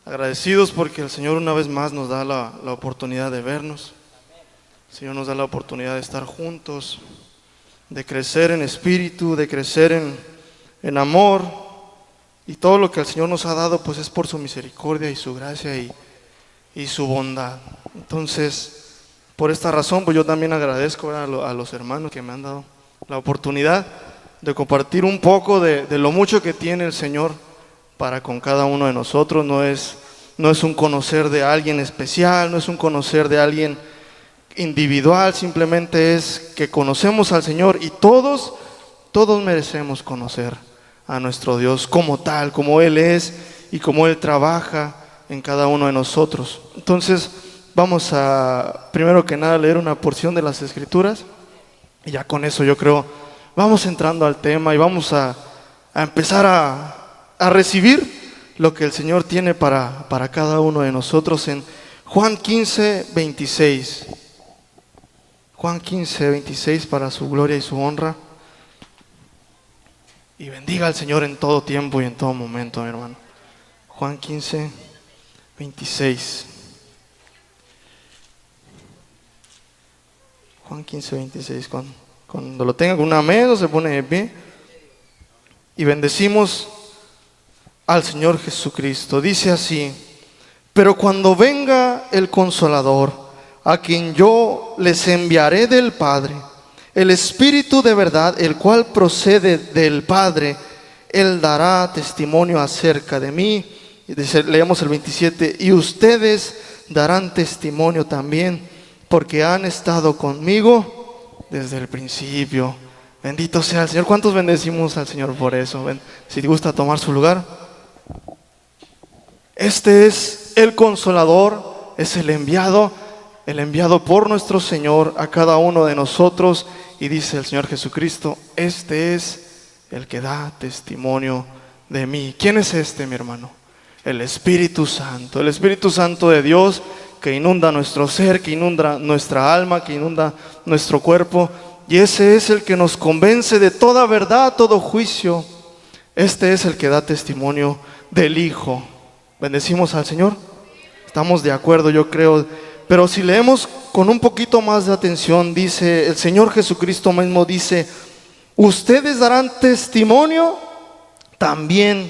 Agradecidos porque el Señor una vez más nos da la oportunidad de vernos. El Señor nos da la oportunidad de estar juntos, de crecer en espíritu, de crecer en amor. Y todo lo que el Señor nos ha dado pues es por su misericordia y su gracia y su bondad. Entonces, por esta razón pues yo también agradezco a los hermanos que me han dado la oportunidad de compartir un poco de lo mucho que tiene el Señor para con cada uno de nosotros. No es un conocer de alguien especial, no es un conocer de alguien individual, simplemente es que conocemos al Señor y todos merecemos conocer a nuestro Dios como tal, como Él es y como Él trabaja en cada uno de nosotros. Entonces vamos a, primero que nada, leer una porción de las Escrituras y ya con eso yo creo vamos entrando al tema y vamos a empezar a recibir lo que el Señor tiene para cada uno de nosotros en Juan 15, 26. Juan 15, 26, para su gloria y su honra. Y bendiga al Señor en todo tiempo y en todo momento, mi hermano. Juan 15, 26. Juan 15, 26. Cuando lo tenga con una mano se pone de pie. Y bendecimos al Señor Jesucristo. Dice así: pero cuando venga el Consolador, a quien yo les enviaré del Padre, el Espíritu de verdad, el cual procede del Padre, Él dará testimonio acerca de mí. Y leemos el 27, y ustedes darán testimonio también, porque han estado conmigo desde el principio. Bendito sea el Señor. ¿Cuántos bendecimos al Señor por eso? Si te gusta tomar su lugar. Este es el Consolador, es el enviado por nuestro Señor a cada uno de nosotros. Y dice el Señor Jesucristo: este es el que da testimonio de mí. ¿Quién es este, mi hermano? El Espíritu Santo. El Espíritu Santo de Dios, que inunda nuestro ser, que inunda nuestra alma, que inunda nuestro cuerpo. Y ese es el que nos convence de toda verdad, todo juicio. Este es el que da testimonio del Hijo. ¿Bendecimos al Señor? Estamos de acuerdo, yo creo. Pero si leemos con un poquito más de atención, dice el Señor Jesucristo mismo, dice: ustedes darán testimonio también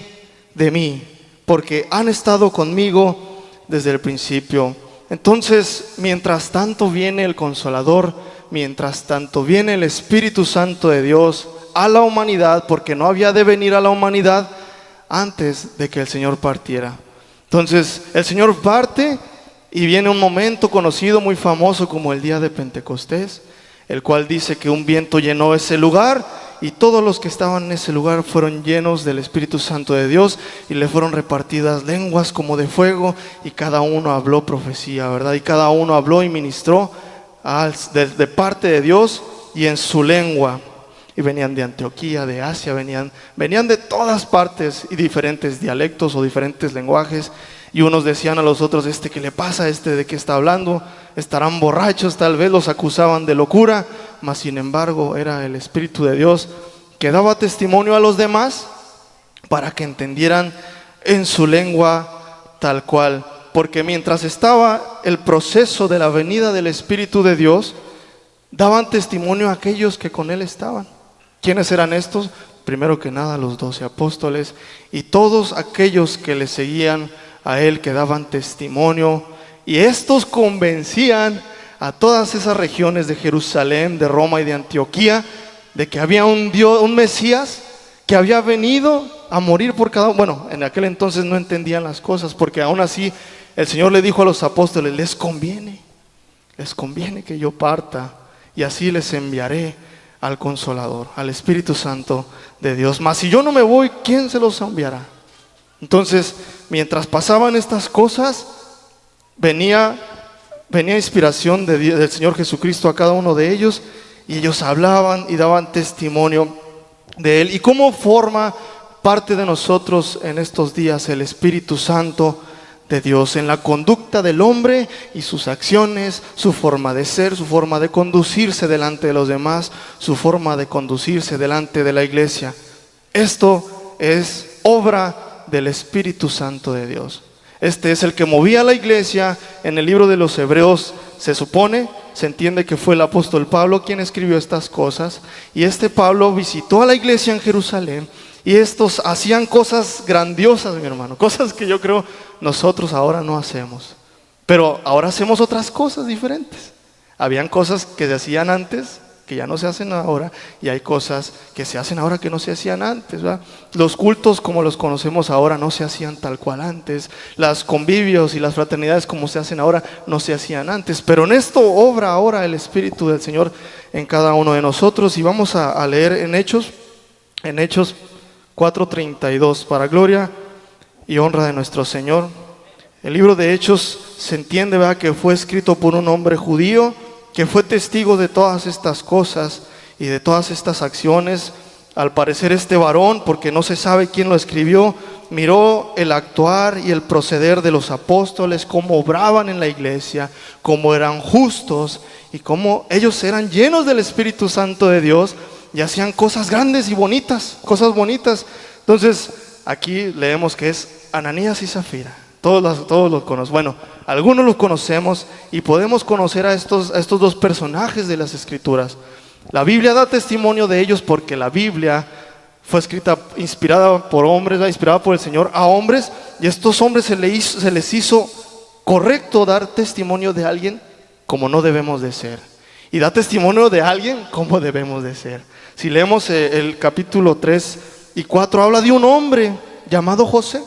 de mí, porque han estado conmigo desde el principio. Entonces, mientras tanto viene el Consolador, mientras tanto viene el Espíritu Santo de Dios a la humanidad, porque no había de venir a la humanidad antes de que el Señor partiera. Entonces el Señor parte y viene un momento conocido, muy famoso, como el día de Pentecostés, el cual dice que un viento llenó ese lugar y todos los que estaban en ese lugar fueron llenos del Espíritu Santo de Dios y le fueron repartidas lenguas como de fuego, y cada uno habló profecía, ¿verdad? Y cada uno habló y ministró de parte de Dios y en su lengua. Y venían de Antioquía, de Asia, venían de todas partes, y diferentes dialectos o diferentes lenguajes. Y unos decían a los otros: ¿qué le pasa? ¿De qué está hablando? ¿Estarán borrachos? Tal vez los acusaban de locura. Mas sin embargo era el Espíritu de Dios que daba testimonio a los demás para que entendieran en su lengua tal cual. Porque mientras estaba el proceso de la venida del Espíritu de Dios, daban testimonio a aquellos que con Él estaban. ¿Quiénes eran estos? Primero que nada, los 12 apóstoles y todos aquellos que le seguían a Él, que daban testimonio. Y estos convencían a todas esas regiones de Jerusalén, de Roma y de Antioquía, de que había un Dios, un Mesías, que había venido a morir por cada uno. Bueno, en aquel entonces no entendían las cosas, porque aún así el Señor le dijo a los apóstoles: les conviene que yo parta, y así les enviaré al Consolador, al Espíritu Santo de Dios. Mas si yo no me voy, ¿quién se los enviará? Entonces, mientras pasaban estas cosas, venía inspiración del Señor Jesucristo a cada uno de ellos, y ellos hablaban y daban testimonio de Él. ¿Y cómo forma parte de nosotros en estos días el Espíritu Santo de Dios? En la conducta del hombre y sus acciones, su forma de ser, su forma de conducirse delante de los demás, su forma de conducirse delante de la iglesia. Esto es obra del Espíritu Santo de Dios. Este es el que movía la iglesia. En el libro de los Hebreos se supone, se entiende que fue el apóstol Pablo quien escribió estas cosas. Y este Pablo visitó a la iglesia en Jerusalén. Y estos hacían cosas grandiosas, mi hermano. Cosas que yo creo nosotros ahora no hacemos. Pero ahora hacemos otras cosas diferentes. Habían cosas que se hacían antes, que ya no se hacen ahora, y hay cosas que se hacen ahora que no se hacían antes, ¿verdad? Los cultos como los conocemos ahora no se hacían tal cual antes. Las convivios y las fraternidades como se hacen ahora no se hacían antes. Pero en esto obra ahora el Espíritu del Señor en cada uno de nosotros. Y vamos a leer en Hechos 4:32, para gloria y honra de nuestro Señor. El libro de Hechos se entiende, ¿verdad?, que fue escrito por un hombre judío que fue testigo de todas estas cosas y de todas estas acciones. Al parecer este varón, porque no se sabe quién lo escribió, miró el actuar y el proceder de los apóstoles, cómo obraban en la iglesia, cómo eran justos y cómo ellos eran llenos del Espíritu Santo de Dios y hacían cosas grandes y bonitas, cosas bonitas. Entonces aquí leemos que es Ananías y Zafira. Todos los conocemos. Bueno, algunos los conocemos y podemos conocer a estos dos personajes de las Escrituras. La Biblia da testimonio de ellos porque la Biblia fue escrita, inspirada por hombres, inspirada por el Señor a hombres, y a estos hombres se les hizo correcto dar testimonio de alguien como no debemos de ser. Y da testimonio de alguien como debemos de ser. Si leemos el capítulo 3 y 4, habla de un hombre llamado José.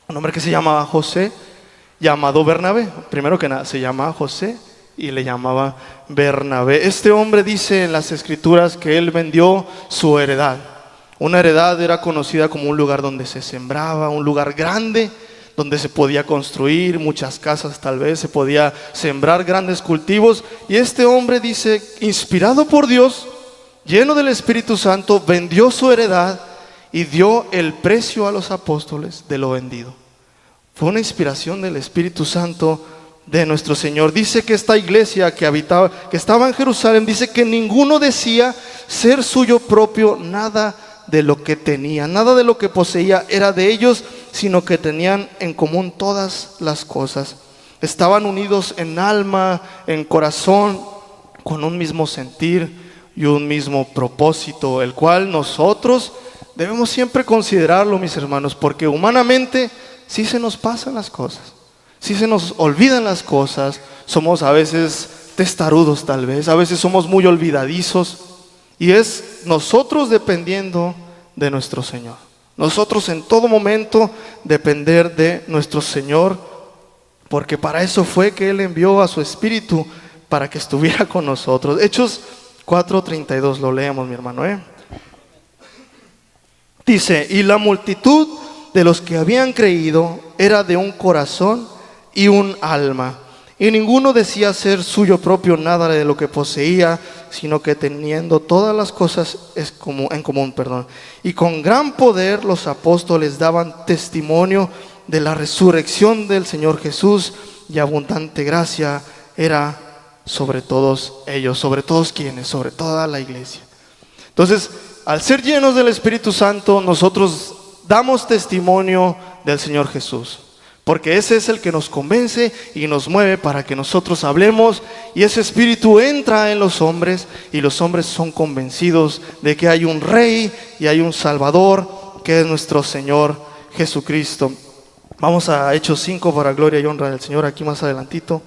Un hombre que se llamaba José, llamado Bernabé. Primero que nada, se llamaba José y le llamaba Bernabé. Este hombre dice en las Escrituras que él vendió su heredad. Una heredad era conocida como un lugar donde se sembraba, un lugar grande, donde se podía construir muchas casas, tal vez se podía sembrar grandes cultivos. Y este hombre dice, inspirado por Dios, lleno del Espíritu Santo, vendió su heredad y dio el precio a los apóstoles de lo vendido. Fue una inspiración del Espíritu Santo de nuestro Señor. Dice que esta iglesia que estaba en Jerusalén, dice que ninguno decía ser suyo propio nada de lo que tenía, nada de lo que poseía era de ellos, sino que tenían en común todas las cosas. Estaban unidos en alma, en corazón, con un mismo sentir y un mismo propósito, el cual nosotros debemos siempre considerarlo, mis hermanos, porque humanamente sí se nos pasan las cosas, sí se nos olvidan las cosas, somos a veces testarudos tal vez, a veces somos muy olvidadizos, y es nosotros dependiendo de nuestro Señor. Nosotros en todo momento depender de nuestro Señor, porque para eso fue que Él envió a su Espíritu, para que estuviera con nosotros. Hechos 4:32, lo leemos, mi hermano, Dice, y la multitud de los que habían creído era de un corazón y un alma, y ninguno decía ser suyo propio nada de lo que poseía, sino que teniendo todas las cosas en común. Y con gran poder los apóstoles daban testimonio de la resurrección del Señor Jesús, y abundante gracia era sobre todos ellos. ¿Sobre todos quiénes? Sobre toda la iglesia. Entonces, al ser llenos del Espíritu Santo, nosotros damos testimonio del Señor Jesús, porque ese es el que nos convence y nos mueve para que nosotros hablemos, y ese Espíritu entra en los hombres y los hombres son convencidos de que hay un Rey y hay un Salvador, que es nuestro Señor Jesucristo. Vamos a Hechos 5 para gloria y honra del Señor, aquí más adelantito.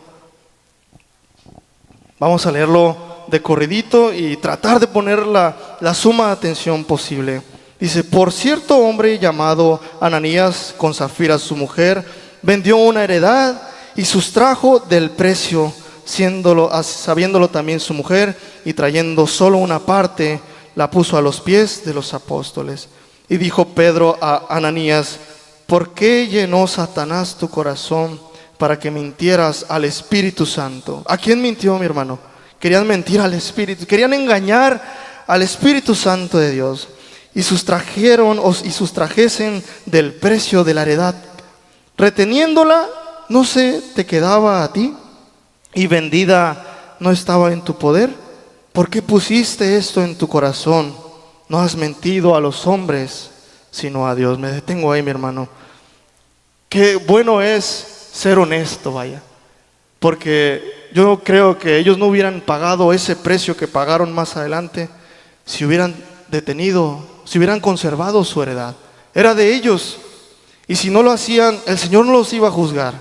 Vamos a leerlo de corridito y tratar de poner la suma atención posible. Dice, por cierto hombre llamado Ananías, con Zafira su mujer, vendió una heredad y sustrajo del precio, sabiéndolo también su mujer, y trayendo solo una parte, la puso a los pies de los apóstoles. Y dijo Pedro a Ananías, ¿por qué llenó Satanás tu corazón para que mintieras al Espíritu Santo? ¿A quién mintió, mi hermano? Querían mentir al Espíritu, querían engañar al Espíritu Santo de Dios. Y sustrajesen del precio de la heredad, reteniéndola, no se te quedaba a ti, y vendida no estaba en tu poder. ¿Por qué pusiste esto en tu corazón? No has mentido a los hombres, sino a Dios. Me detengo ahí, mi hermano. Qué bueno es ser honesto, vaya. Porque yo creo que ellos no hubieran pagado ese precio que pagaron más adelante si hubieran detenido, si hubieran conservado su heredad. Era de ellos. Y si no lo hacían, el Señor no los iba a juzgar.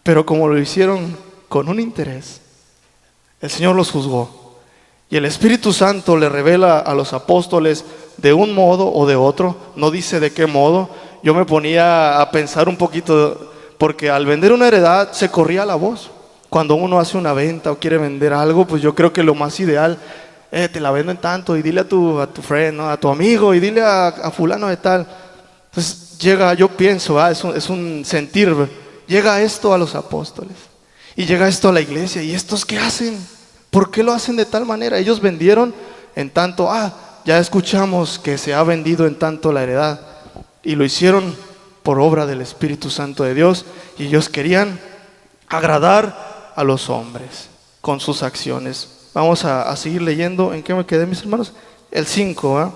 Pero como lo hicieron con un interés, el Señor los juzgó. Y el Espíritu Santo le revela a los apóstoles de un modo o de otro. No dice de qué modo. Yo me ponía a pensar un poquito, porque al vender una heredad se corría la voz. Cuando uno hace una venta o quiere vender algo, pues yo creo que lo más ideal, te la vendo en tanto, y dile a tu friend, ¿no? A tu amigo, y dile a fulano de tal. Entonces llega, yo pienso, es un sentir, llega esto a los apóstoles, y llega esto a la iglesia, ¿y estos qué hacen? ¿Por qué lo hacen de tal manera? Ellos vendieron en tanto, ya escuchamos que se ha vendido en tanto la heredad, y lo hicieron por obra del Espíritu Santo de Dios, y ellos querían agradar a los hombres con sus acciones. Vamos a seguir leyendo. ¿En qué me quedé, mis hermanos? El 5,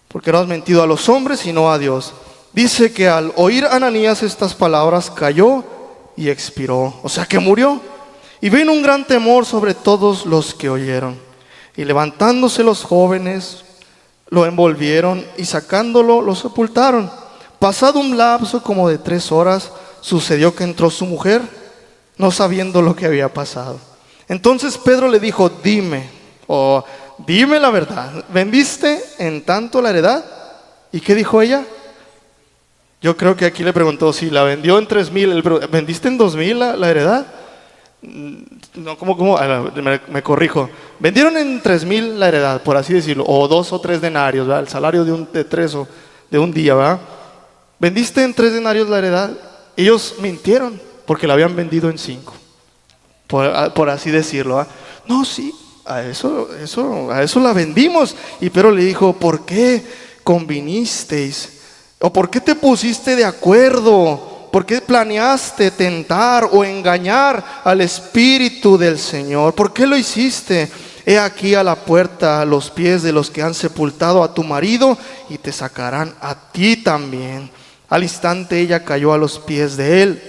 porque no has mentido a los hombres sino a Dios. Dice que al oír Ananías estas palabras cayó y expiró, o sea que murió. Y vino un gran temor sobre todos los que oyeron. Y levantándose los jóvenes, lo envolvieron y sacándolo, lo sepultaron. Pasado un lapso como de 3 horas, sucedió que entró su mujer, no sabiendo lo que había pasado. Entonces Pedro le dijo, dime la verdad, ¿vendiste en tanto la heredad? ¿Y qué dijo ella? Yo creo que aquí le preguntó si la vendió en 3,000, ¿vendiste en 2,000 la heredad? No, ¿cómo? Me corrijo. Vendieron en 3,000 la heredad, por así decirlo, o 2 o 3 denarios, ¿verdad? El salario de 3 o de un día, ¿verdad? ¿Vendiste en 3 denarios la heredad? Ellos mintieron porque la habían vendido en 5, por así decirlo, ¿verdad? No, sí, a eso la vendimos. Y Pedro le dijo, ¿por qué convinisteis? ¿O por qué te pusiste de acuerdo? ¿Por qué planeaste tentar o engañar al Espíritu del Señor? ¿Por qué lo hiciste? He aquí a la puerta los pies de los que han sepultado a tu marido y te sacarán a ti también. Al instante ella cayó a los pies de él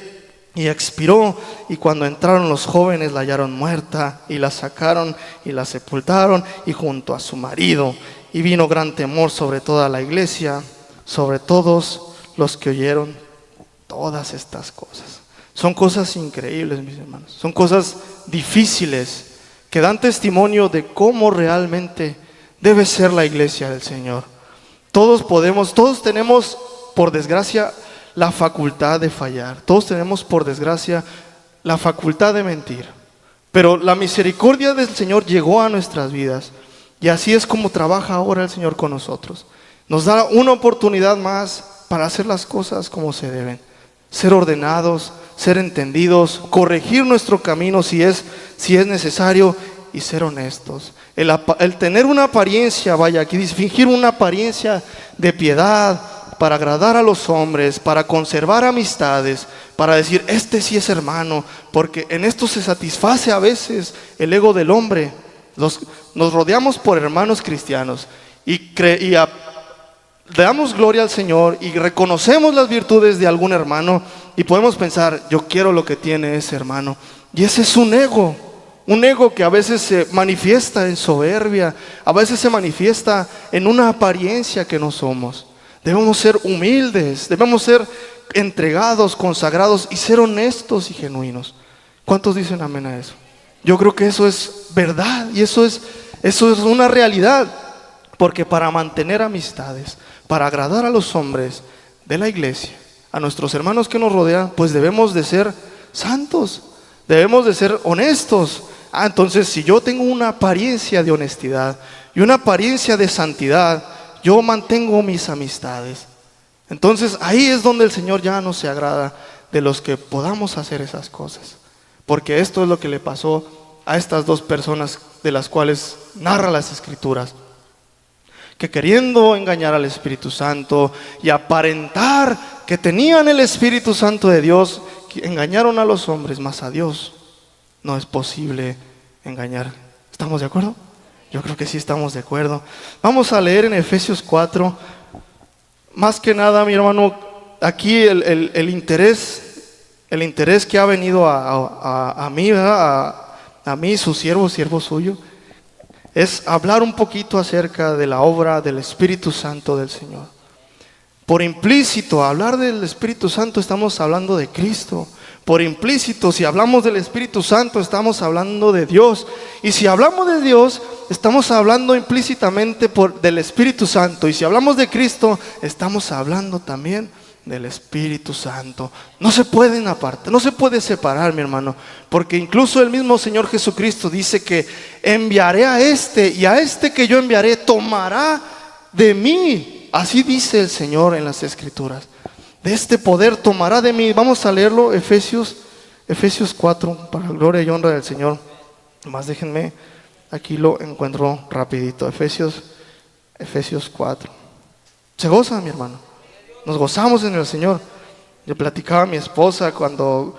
y expiró. Y cuando entraron los jóvenes la hallaron muerta y la sacaron y la sepultaron y junto a su marido. Y vino gran temor sobre toda la iglesia, sobre todos los que oyeron todas estas cosas. Son cosas increíbles, mis hermanos. Son cosas difíciles que dan testimonio de cómo realmente debe ser la iglesia del Señor. Todos tenemos, por desgracia, la facultad de fallar. Todos tenemos, por desgracia, la facultad de mentir. Pero la misericordia del Señor llegó a nuestras vidas. Y así es como trabaja ahora el Señor con nosotros. Nos da una oportunidad más para hacer las cosas como se deben. Ser ordenados, ser entendidos, corregir nuestro camino si es necesario, y ser honestos. El tener una apariencia, aquí dice, fingir una apariencia de piedad para agradar a los hombres, para conservar amistades, para decir, este sí es hermano, porque en esto se satisface a veces el ego del hombre. Nos rodeamos por hermanos cristianos y le damos gloria al Señor y reconocemos las virtudes de algún hermano y podemos pensar, yo quiero lo que tiene ese hermano. Y ese es un ego que a veces se manifiesta en soberbia, a veces se manifiesta en una apariencia que no somos. Debemos ser humildes, debemos ser entregados, consagrados y ser honestos y genuinos. ¿Cuántos dicen amén a eso? Yo creo que eso es verdad y eso es una realidad. Porque para mantener amistades, para agradar a los hombres de la iglesia, a nuestros hermanos que nos rodean, pues debemos de ser santos, debemos de ser honestos. Entonces si yo tengo una apariencia de honestidad y una apariencia de santidad, yo mantengo mis amistades. Entonces ahí es donde el Señor ya no se agrada de los que podamos hacer esas cosas. Porque esto es lo que le pasó a estas 2 personas de las cuales narra las Escrituras, que queriendo engañar al Espíritu Santo y aparentar que tenían el Espíritu Santo de Dios, engañaron a los hombres, mas a Dios no es posible engañar. ¿Estamos de acuerdo? Yo creo que sí estamos de acuerdo. Vamos a leer en Efesios 4. Más que nada, mi hermano, aquí el interés que ha venido a mí, ¿verdad? A mí, su siervo suyo, es hablar un poquito acerca de la obra del Espíritu Santo del Señor. Por implícito, hablar del Espíritu Santo, estamos hablando de Cristo. Por implícito, si hablamos del Espíritu Santo, estamos hablando de Dios. Y si hablamos de Dios, estamos hablando implícitamente del Espíritu Santo. Y si hablamos de Cristo, estamos hablando también del Espíritu Santo. No se pueden apartar, no se puede separar, mi hermano, porque incluso el mismo Señor Jesucristo dice que enviaré a este, y a este que yo enviaré tomará de mí. Así dice el Señor en las Escrituras. De este poder tomará de mí. Vamos a leerlo, Efesios 4, para la gloria y honra del Señor. Más déjenme, aquí lo encuentro rapidito. Efesios 4. ¿Se goza, mi hermano? Nos gozamos en el Señor. Yo platicaba a mi esposa cuando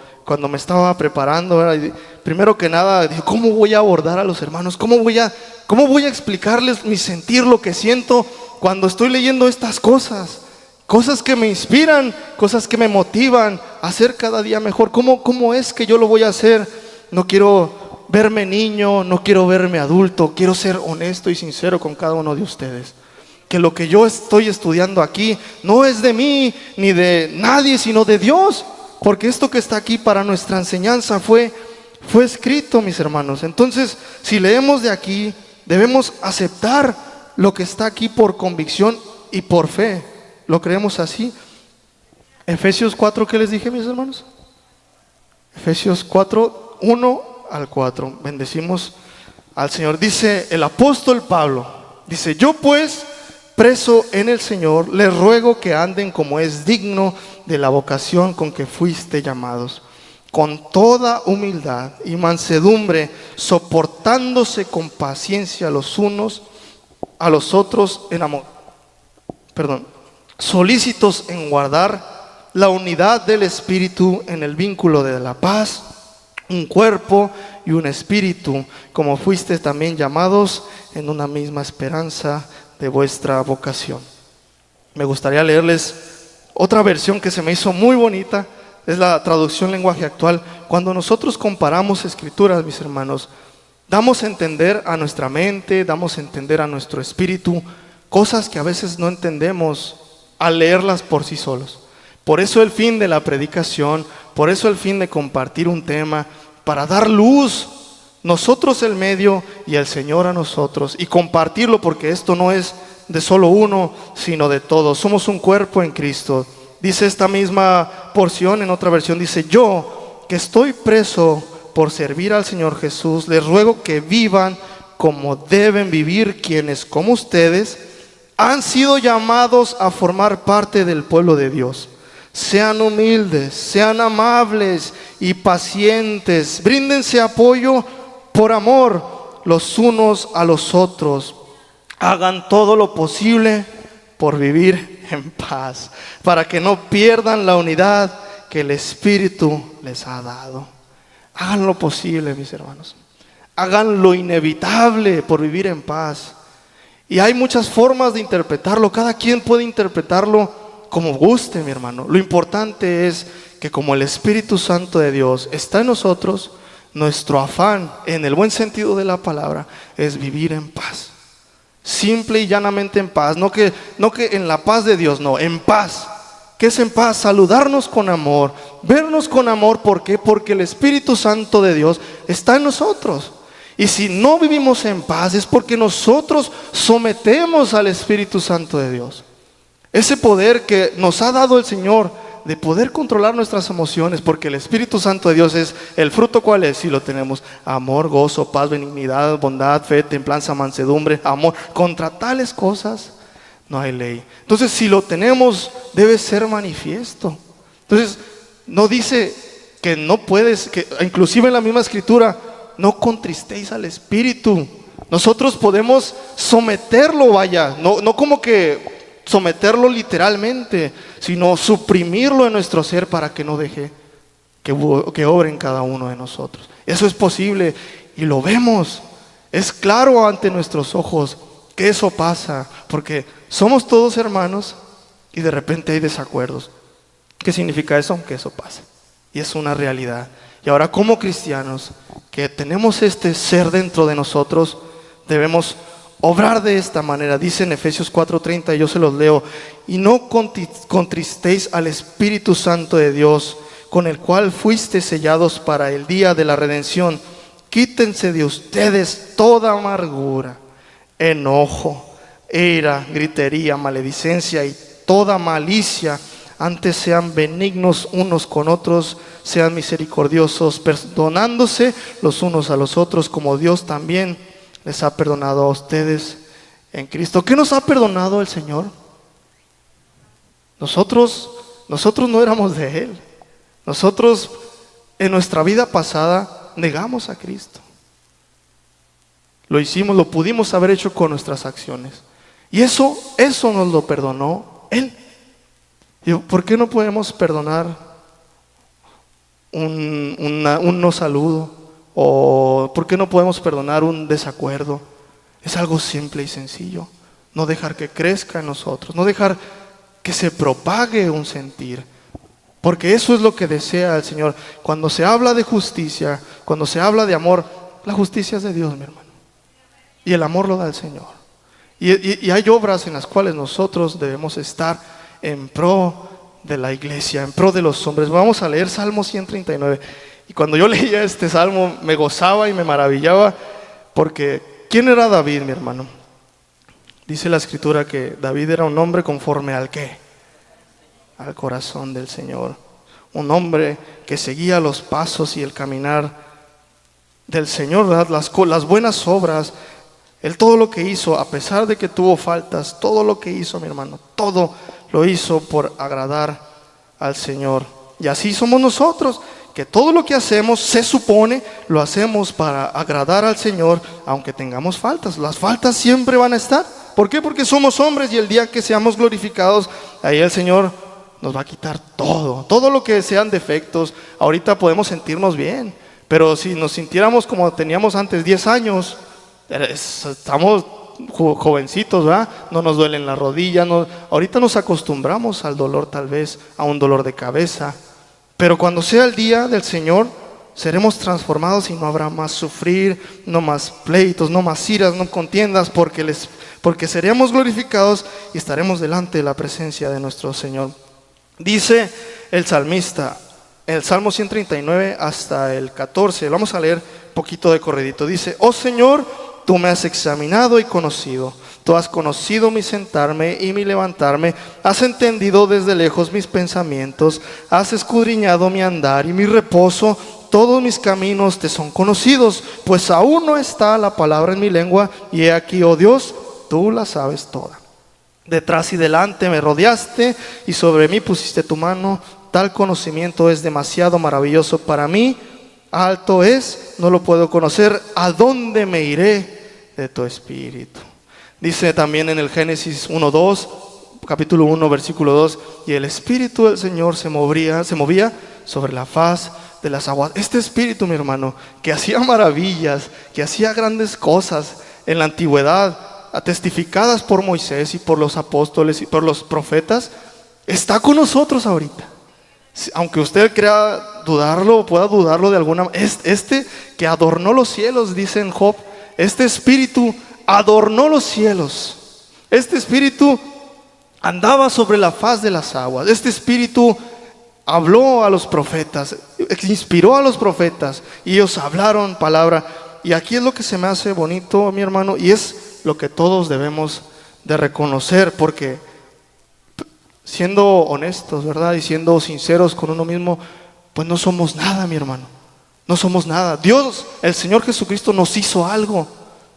me estaba preparando, ¿verdad? Y primero que nada, dije, ¿cómo voy a abordar a los hermanos? ¿Cómo voy a explicarles mi sentir, lo que siento cuando estoy leyendo estas cosas? Cosas que me inspiran, cosas que me motivan a ser cada día mejor. ¿Cómo es que yo lo voy a hacer? No quiero verme niño, no quiero verme adulto. Quiero ser honesto y sincero con cada uno de ustedes. Que lo que yo estoy estudiando aquí no es de mí ni de nadie, sino de Dios. Porque esto que está aquí para nuestra enseñanza fue escrito, mis hermanos. Entonces, si leemos de aquí, debemos aceptar lo que está aquí por convicción y por fe. ¿Lo creemos así? Efesios 4, ¿qué les dije, mis hermanos? Efesios 4, 1 al 4. Bendecimos al Señor. Dice el apóstol Pablo, dice, yo pues, preso en el Señor, les ruego que anden como es digno de la vocación con que fuiste llamados, con toda humildad y mansedumbre, soportándose con paciencia los unos a los otros en amor. Solícitos en guardar la unidad del Espíritu en el vínculo de la paz, un cuerpo y un espíritu, como fuiste también llamados en una misma esperanza de vuestra vocación. Me gustaría leerles otra versión que se me hizo muy bonita, es la traducción lenguaje actual. Cuando nosotros comparamos escrituras, mis hermanos, damos a entender a nuestra mente, damos a entender a nuestro espíritu cosas que a veces no entendemos al leerlas por sí solos. Por eso el fin de la predicación, por eso el fin de compartir un tema, para dar luz, nosotros el medio y el Señor a nosotros, y compartirlo, porque esto no es de solo uno, sino de todos. Somos un cuerpo en Cristo. Dice esta misma porción, en otra versión dice, yo que estoy preso por servir al Señor Jesús, les ruego que vivan como deben vivir quienes, como ustedes, han sido llamados a formar parte del pueblo de Dios. Sean humildes, sean amables y pacientes. Bríndense apoyo por amor los unos a los otros. Hagan todo lo posible por vivir en paz, para que no pierdan la unidad que el Espíritu les ha dado. Hagan lo posible, mis hermanos. Hagan lo inevitable por vivir en paz. Y hay muchas formas de interpretarlo. Cada quien puede interpretarlo como guste, mi hermano. Lo importante es que como el Espíritu Santo de Dios está en nosotros, nuestro afán, en el buen sentido de la palabra, es vivir en paz. Simple y llanamente en paz. No que en la paz de Dios, no, en paz. ¿Qué es en paz? Saludarnos con amor, vernos con amor. ¿Por qué? Porque el Espíritu Santo de Dios está en nosotros. Y si no vivimos en paz es porque nosotros sometemos al Espíritu Santo de Dios. Ese poder que nos ha dado el Señor de poder controlar nuestras emociones, porque el Espíritu Santo de Dios es el fruto. ¿Cuál es? Si lo tenemos: amor, gozo, paz, benignidad, bondad, fe, templanza, mansedumbre, amor. Contra tales cosas no hay ley. Entonces, si lo tenemos, debe ser manifiesto. Entonces, no dice que no puedes, que inclusive en la misma escritura, no contristéis al Espíritu. Nosotros podemos someterlo, vaya, no como que someterlo literalmente, sino suprimirlo en nuestro ser para que no deje que obre en cada uno de nosotros. Eso es posible y lo vemos. Es claro ante nuestros ojos que eso pasa, porque somos todos hermanos y de repente hay desacuerdos. ¿Qué significa eso? Que eso pasa. Y es una realidad. Y ahora como cristianos que tenemos este ser dentro de nosotros, debemos obrar de esta manera. Dice en Efesios 4:30, y yo se los leo: y no contristéis al Espíritu Santo de Dios, con el cual fuiste sellados para el día de la redención. Quítense de ustedes toda amargura, enojo, ira, gritería, maledicencia y toda malicia. Antes sean benignos unos con otros, sean misericordiosos, perdonándose los unos a los otros, como Dios también les ha perdonado a ustedes en Cristo. ¿Qué nos ha perdonado el Señor? Nosotros no éramos de Él. Nosotros en nuestra vida pasada negamos a Cristo. Lo hicimos, lo pudimos haber hecho con nuestras acciones. Y eso nos lo perdonó Él. ¿Por qué no podemos perdonar un no saludo? ¿O por qué no podemos perdonar un desacuerdo? Es algo simple y sencillo. No dejar que crezca en nosotros, no dejar que se propague un sentir. Porque eso es lo que desea el Señor. Cuando se habla de justicia, cuando se habla de amor, la justicia es de Dios, mi hermano. Y el amor lo da el Señor. Y hay obras en las cuales nosotros debemos estar en pro de la iglesia, en pro de los hombres. Vamos a leer Salmo 139. Y cuando yo leía este salmo me gozaba y me maravillaba, porque ¿quién era David, mi hermano? Dice la escritura que David era un hombre conforme al ¿qué? Al corazón del Señor. Un hombre que seguía los pasos y el caminar del Señor, ¿verdad? Las buenas obras. Él todo lo que hizo, a pesar de que tuvo faltas, todo lo que hizo, mi hermano, todo lo hizo por agradar al Señor. Y así somos nosotros, que todo lo que hacemos, se supone, lo hacemos para agradar al Señor, aunque tengamos faltas. Las faltas siempre van a estar. ¿Por qué? Porque somos hombres, y el día que seamos glorificados, ahí el Señor nos va a quitar todo lo que sean defectos. Ahorita podemos sentirnos bien, pero si nos sintiéramos como teníamos antes, 10 años, estamos jovencitos, ¿verdad? No nos duelen las rodillas, ahorita nos acostumbramos al dolor, tal vez a un dolor de cabeza, pero cuando sea el día del Señor seremos transformados y no habrá más sufrir, no más pleitos, no más iras, no contiendas, porque seremos glorificados y estaremos delante de la presencia de nuestro Señor. Dice el salmista, el Salmo 139 hasta el 14, lo vamos a leer poquito de corridito. Dice: oh Señor, tú me has examinado y conocido. Tú has conocido mi sentarme y mi levantarme. Has entendido desde lejos mis pensamientos. Has escudriñado mi andar y mi reposo. Todos mis caminos te son conocidos, pues aún no está la palabra en mi lengua. Y he aquí, oh Dios, tú la sabes toda. Detrás y delante me rodeaste y sobre mí pusiste tu mano. Tal conocimiento es demasiado maravilloso para mí. Alto es, no lo puedo conocer. ¿A dónde me iré de tu espíritu? Dice también en el Génesis 1:2, capítulo 1, versículo 2: y el espíritu del Señor se movía sobre la faz de las aguas. Este espíritu, mi hermano, que hacía maravillas, que hacía grandes cosas en la antigüedad, testificadas por Moisés y por los apóstoles y por los profetas, está con nosotros ahorita. Aunque usted crea dudarlo, pueda dudarlo de alguna manera, este que adornó los cielos, dice en Job, este espíritu adornó los cielos. Este espíritu andaba sobre la faz de las aguas. Este espíritu habló a los profetas, inspiró a los profetas, y ellos hablaron palabra. Y aquí es lo que se me hace bonito, mi hermano, y es lo que todos debemos de reconocer, porque siendo honestos, ¿verdad? Y siendo sinceros con uno mismo, pues no somos nada, mi hermano. No somos nada. Dios, el Señor Jesucristo, nos hizo algo,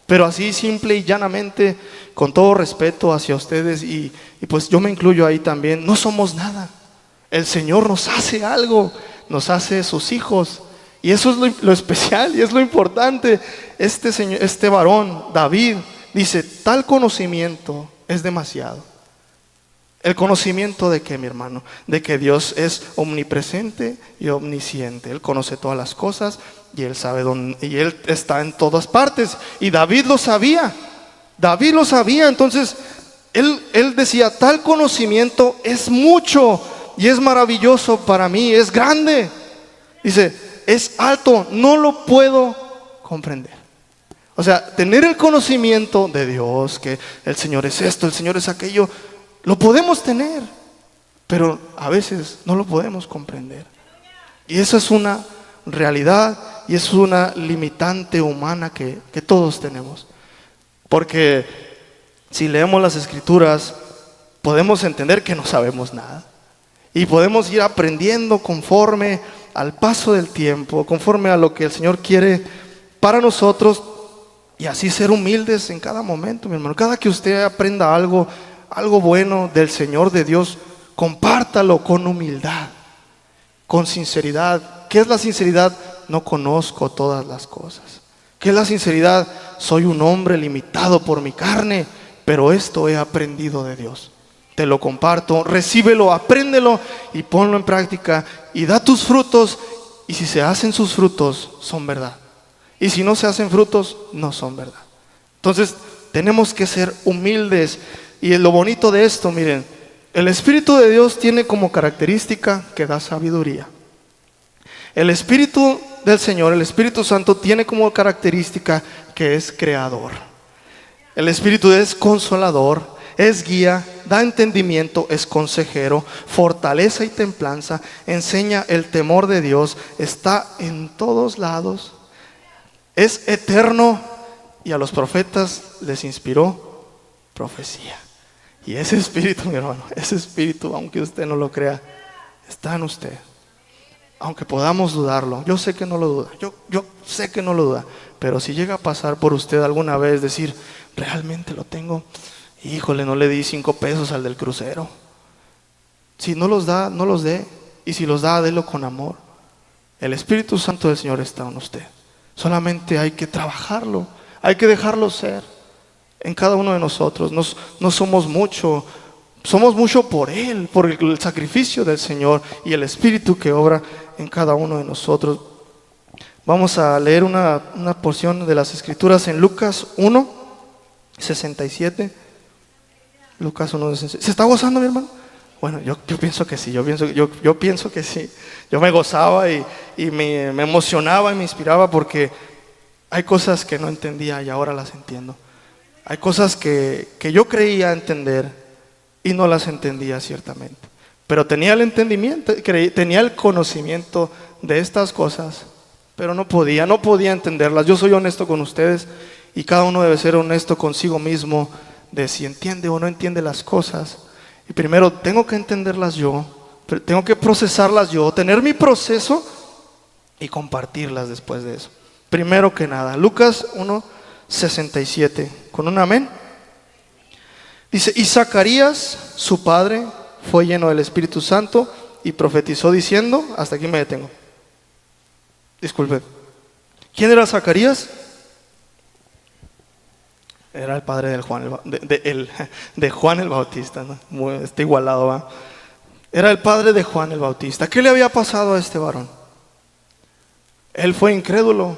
pero así simple y llanamente, con todo respeto hacia ustedes, y pues yo me incluyo ahí también, no somos nada. El Señor nos hace algo, nos hace sus hijos, y eso es lo especial y es lo importante. Este varón, David, dice: tal conocimiento es demasiado. ¿El conocimiento de qué, mi hermano? De que Dios es omnipresente y omnisciente. Él conoce todas las cosas y Él sabe dónde, y Él está en todas partes. Y David lo sabía. Entonces Él decía: tal conocimiento es mucho y es maravilloso para mí, es grande. Dice, es alto, no lo puedo comprender. O sea, tener el conocimiento de Dios, que el Señor es esto, el Señor es aquello, lo podemos tener, pero a veces no lo podemos comprender. Y eso es una realidad y es una limitante humana que todos tenemos. Porque si leemos las Escrituras, podemos entender que no sabemos nada. Y podemos ir aprendiendo conforme al paso del tiempo, conforme a lo que el Señor quiere para nosotros. Y así ser humildes en cada momento, mi hermano. Cada que usted aprenda algo bueno del Señor, de Dios, compártalo con humildad, con sinceridad. ¿Qué es la sinceridad? No conozco todas las cosas. ¿Qué es la sinceridad? Soy un hombre limitado por mi carne, pero esto he aprendido de Dios. Te lo comparto, recíbelo, apréndelo y ponlo en práctica y da tus frutos. Y si se hacen sus frutos, son verdad. Y si no se hacen frutos, no son verdad. Entonces, tenemos que ser humildes. Y lo bonito de esto, miren, el Espíritu de Dios tiene como característica que da sabiduría. El Espíritu del Señor, el Espíritu Santo, tiene como característica que es creador. El Espíritu es consolador, es guía, da entendimiento, es consejero, fortaleza y templanza, enseña el temor de Dios, está en todos lados, es eterno y a los profetas les inspiró profecía. Y ese Espíritu, mi hermano, ese Espíritu, aunque usted no lo crea, está en usted. Aunque podamos dudarlo, yo sé que no lo duda, yo sé que no lo duda, pero si llega a pasar por usted alguna vez decir, realmente lo tengo, híjole, no le di 5 pesos al del crucero. Si no los da, no los dé, y si los da, délo con amor. El Espíritu Santo del Señor está en usted, solamente hay que trabajarlo, hay que dejarlo ser en cada uno de nosotros. No somos mucho, somos mucho por Él, por el sacrificio del Señor y el Espíritu que obra en cada uno de nosotros. Vamos a leer una porción de las Escrituras en Lucas 1:67. Lucas 1:67. ¿Se está gozando, mi hermano? Bueno, yo pienso que sí, yo pienso que sí. Yo me gozaba y me emocionaba y me inspiraba porque hay cosas que no entendía y ahora las entiendo. Hay cosas que yo creía entender y no las entendía ciertamente. Pero tenía el entendimiento, tenía el conocimiento de estas cosas, pero no podía entenderlas. Yo soy honesto con ustedes y cada uno debe ser honesto consigo mismo de si entiende o no entiende las cosas. Y primero tengo que entenderlas yo, tengo que procesarlas yo, tener mi proceso y compartirlas después de eso. Primero que nada, Lucas 1:67, con un amén. Dice, y Zacarías, su padre, fue lleno del Espíritu Santo y profetizó diciendo, hasta aquí me detengo. Disculpe. ¿Quién era Zacarías? Era el padre de Juan el Bautista, ¿no? Está igualado, ¿va? Era el padre de Juan el Bautista. ¿Qué le había pasado a este varón? Él fue incrédulo.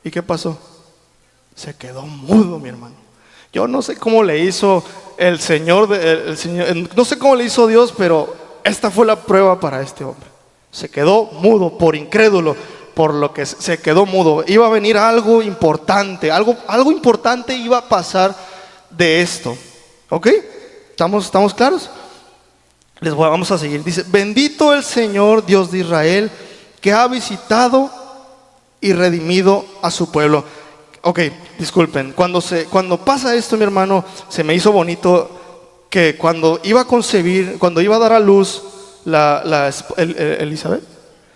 ¿Y qué pasó? Se quedó mudo, mi hermano. Yo no sé cómo le hizo el Señor, no sé cómo le hizo Dios, pero esta fue la prueba para este hombre. Se quedó mudo por incrédulo, por lo que se quedó mudo. Iba a venir algo importante, algo importante iba a pasar de esto. ¿Ok? ¿Estamos claros? Vamos a seguir. Dice, bendito el Señor Dios de Israel, que ha visitado y redimido a su pueblo. Ok, disculpen, cuando pasa esto, mi hermano, se me hizo bonito que cuando iba a concebir, cuando iba a dar a luz Elizabeth,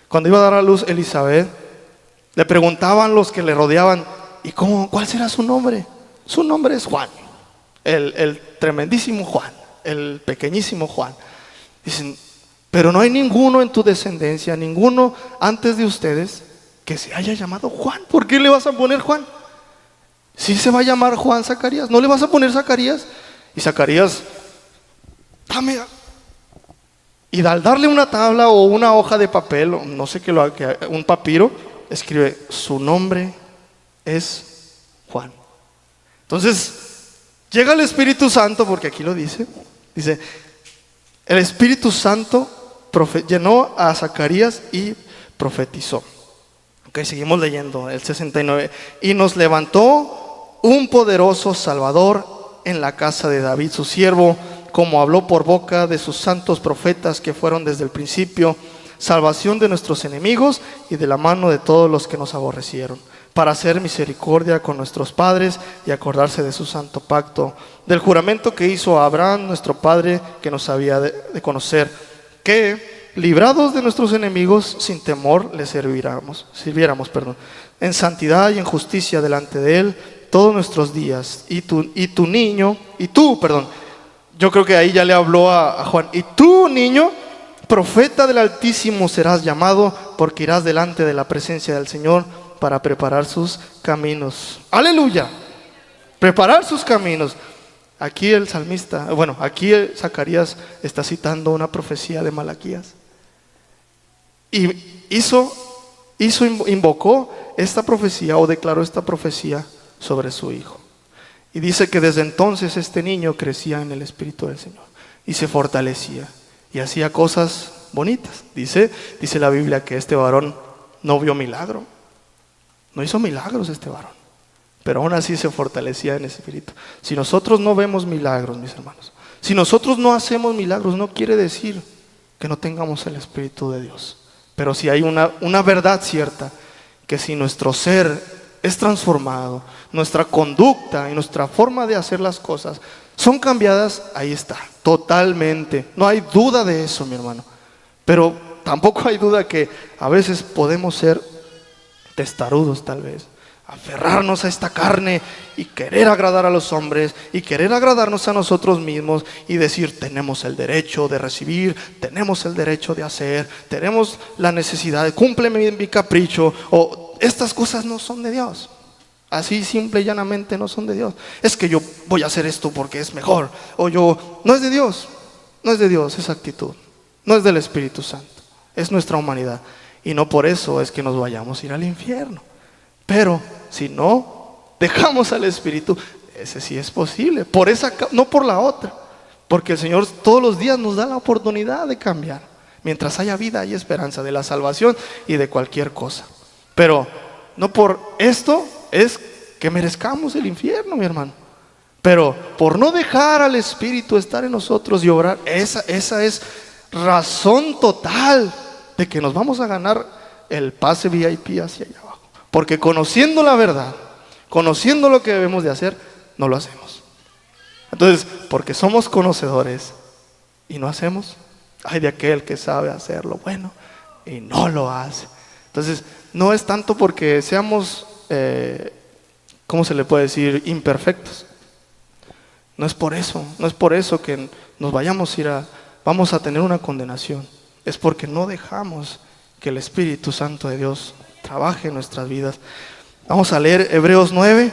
cuando iba a dar a luz Elizabeth, le preguntaban los que le rodeaban, ¿y cuál será su nombre? Su nombre es Juan, el tremendísimo Juan, el pequeñísimo Juan. Dicen, pero no hay ninguno en tu descendencia, ninguno antes de ustedes que se haya llamado Juan. ¿Por qué le vas a poner Juan? Si se va a llamar Juan Zacarías, ¿no le vas a poner Zacarías? Y Zacarías, y al darle una tabla o una hoja de papel, no sé qué un papiro, escribe, su nombre es Juan. Entonces, llega el Espíritu Santo, porque aquí lo dice, el Espíritu Santo llenó a Zacarías y profetizó. Ok, seguimos leyendo el 69. Y nos levantó un poderoso Salvador en la casa de David su siervo, como habló por boca de sus santos profetas que fueron desde el principio, salvación de nuestros enemigos y de la mano de todos los que nos aborrecieron, para hacer misericordia con nuestros padres y acordarse de su santo pacto, del juramento que hizo a Abraham nuestro padre, que nos había de conocer, que librados de nuestros enemigos sin temor le sirviéramos, en santidad y en justicia delante de él todos nuestros días. Y tú, yo creo que ahí ya le habló a Juan. Y tú, niño, profeta del Altísimo serás llamado, porque irás delante de la presencia del Señor para preparar sus caminos. ¡Aleluya! Preparar sus caminos. Aquí el salmista, aquí Zacarías está citando una profecía de Malaquías. Y invocó esta profecía o declaró esta profecía sobre su hijo. Y dice que desde entonces este niño crecía en el Espíritu del Señor y se fortalecía y hacía cosas bonitas. Dice la Biblia que este varón no vio milagro, no hizo milagros este varón, pero aún así se fortalecía en el Espíritu. Si nosotros no vemos milagros, mis hermanos, si nosotros no hacemos milagros, no quiere decir que no tengamos el Espíritu de Dios. Pero si hay una verdad cierta, que si nuestro ser es transformado, nuestra conducta y nuestra forma de hacer las cosas son cambiadas, ahí está, totalmente. No hay duda de eso, mi hermano. Pero tampoco hay duda que a veces podemos ser testarudos, tal vez, aferrarnos a esta carne y querer agradar a los hombres y querer agradarnos a nosotros mismos y decir: tenemos el derecho de recibir, tenemos el derecho de hacer, tenemos la necesidad de cúmpleme mi capricho, o estas cosas no son de Dios. Así simple y llanamente no son de Dios. Es que yo voy a hacer esto porque es mejor, no es de Dios, no es de Dios esa actitud, no es del Espíritu Santo, es nuestra humanidad. Y no por eso es que nos vayamos a ir al infierno. Pero si no dejamos al Espíritu, ese sí es posible, no por la otra, porque el Señor todos los días nos da la oportunidad de cambiar. Mientras haya vida hay esperanza de la salvación y de cualquier cosa. Pero no por esto es que merezcamos el infierno, mi hermano. Pero por no dejar al Espíritu estar en nosotros y obrar, esa es razón total de que nos vamos a ganar el pase VIP hacia allá abajo. Porque conociendo la verdad, conociendo lo que debemos de hacer, no lo hacemos. Entonces, porque somos conocedores y no hacemos, ay de aquel que sabe hacer lo bueno y no lo hace. Entonces, no es tanto porque seamos, ¿cómo se le puede decir? Imperfectos. No es por eso que nos vamos a tener una condenación. Es porque no dejamos que el Espíritu Santo de Dios trabaje en nuestras vidas. Vamos a leer Hebreos 9.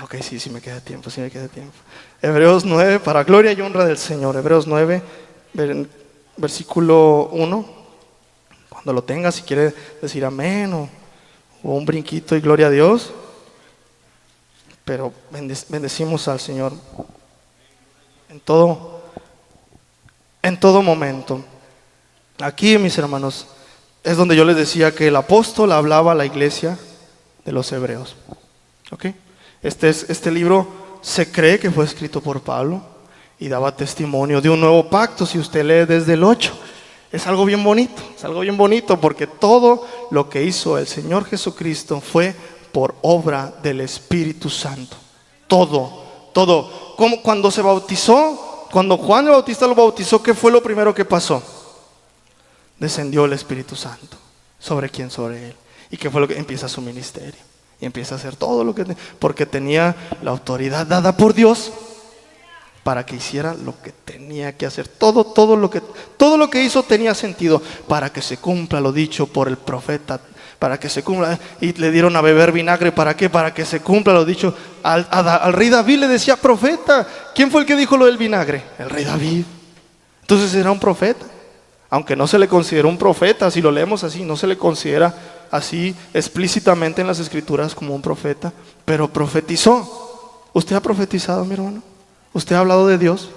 Ok, sí me queda tiempo. Hebreos 9, para gloria y honra del Señor. Hebreos 9, versículo 1. Cuando lo tenga, si quiere decir amén o un brinquito y gloria a Dios. Pero bendecimos al Señor en todo momento. Aquí, mis hermanos, es donde yo les decía que el apóstol hablaba a la iglesia de los hebreos. ¿Okay? Este libro se cree que fue escrito por Pablo y daba testimonio de un nuevo pacto. Si usted lee desde el 8, es algo bien bonito porque todo lo que hizo el Señor Jesucristo fue por obra del Espíritu Santo. Todo. Como cuando se bautizó, cuando Juan el Bautista lo bautizó, ¿qué fue lo primero que pasó? Descendió el Espíritu Santo. ¿Sobre quién? Sobre él. ¿Y qué fue lo que empieza su ministerio? Y empieza a hacer todo lo que porque tenía la autoridad dada por Dios para que hiciera lo que tenía que hacer. Todo lo que hizo tenía sentido para que se cumpla lo dicho por el profeta, para que se cumpla. Y le dieron a beber vinagre, ¿para qué? Para que se cumpla lo dicho. Al rey David le decía profeta. ¿Quién fue el que dijo lo del vinagre? El rey David. Entonces era un profeta, aunque no se le consideró un profeta. Si lo leemos así, no se le considera así explícitamente en las escrituras como un profeta, pero profetizó. ¿Usted ha profetizado, mi hermano? ¿Usted ha hablado de Dios?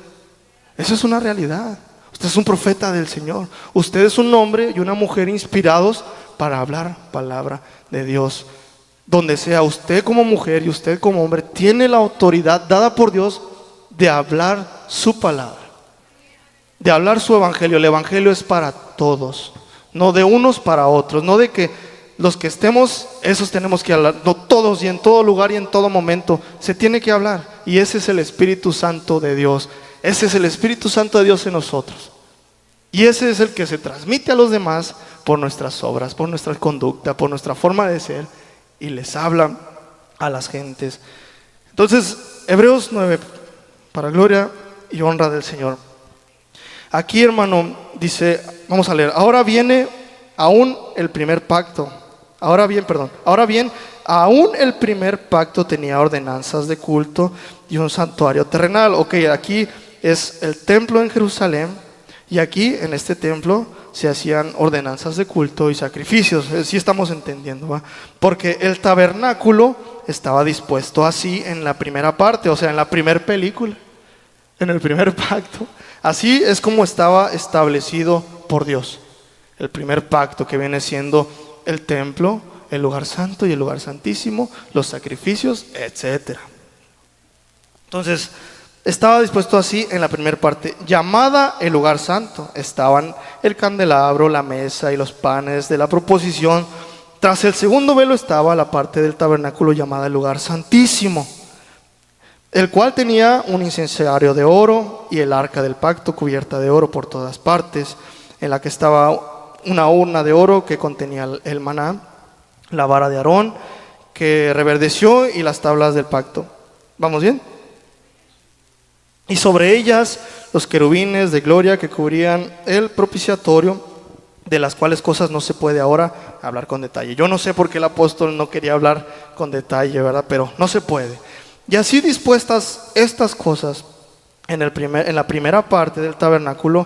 Eso es una realidad. Usted es un profeta del Señor. Usted es un hombre y una mujer inspirados para hablar palabra de Dios. Donde sea, usted como mujer y usted como hombre tiene la autoridad dada por Dios de hablar su palabra, de hablar su evangelio. El evangelio es para todos, no de unos para otros, no de que los que estemos, esos tenemos que hablar. No, todos y en todo lugar y en todo momento se tiene que hablar. Y ese es el Espíritu Santo de Dios. Ese es el Espíritu Santo de Dios en nosotros. Y ese es el que se transmite a los demás por nuestras obras, por nuestra conducta, por nuestra forma de ser. Y les habla a las gentes. Entonces, Hebreos 9, para gloria y honra del Señor. Aquí, hermano, dice, vamos a leer. Ahora viene aún el primer pacto. Ahora bien, aún el primer pacto tenía ordenanzas de culto y un santuario terrenal. Ok, aquí es el templo en Jerusalén, y aquí en este templo se hacían ordenanzas de culto y sacrificios. Sí estamos entendiendo, ¿va? Porque el tabernáculo estaba dispuesto así en la primera parte, o sea, en la primera película, en el primer pacto. Así es como estaba establecido por Dios. El primer pacto, que viene siendo el templo, el lugar santo y el lugar santísimo, los sacrificios, etc. Entonces, estaba dispuesto así en la primera parte, llamada el lugar santo. Estaban el candelabro, la mesa y los panes de la proposición. Tras el segundo velo estaba la parte del tabernáculo llamada el lugar santísimo, el cual tenía un incensario de oro y el arca del pacto cubierta de oro por todas partes, en la que estaba una urna de oro que contenía el maná, la vara de Aarón que reverdeció y las tablas del pacto. ¿Vamos bien? Y sobre ellas los querubines de gloria que cubrían el propiciatorio, de las cuales cosas no se puede ahora hablar con detalle. Yo no sé por qué el apóstol no quería hablar con detalle, ¿verdad? Pero no se puede. Y así dispuestas estas cosas en la primera parte del tabernáculo,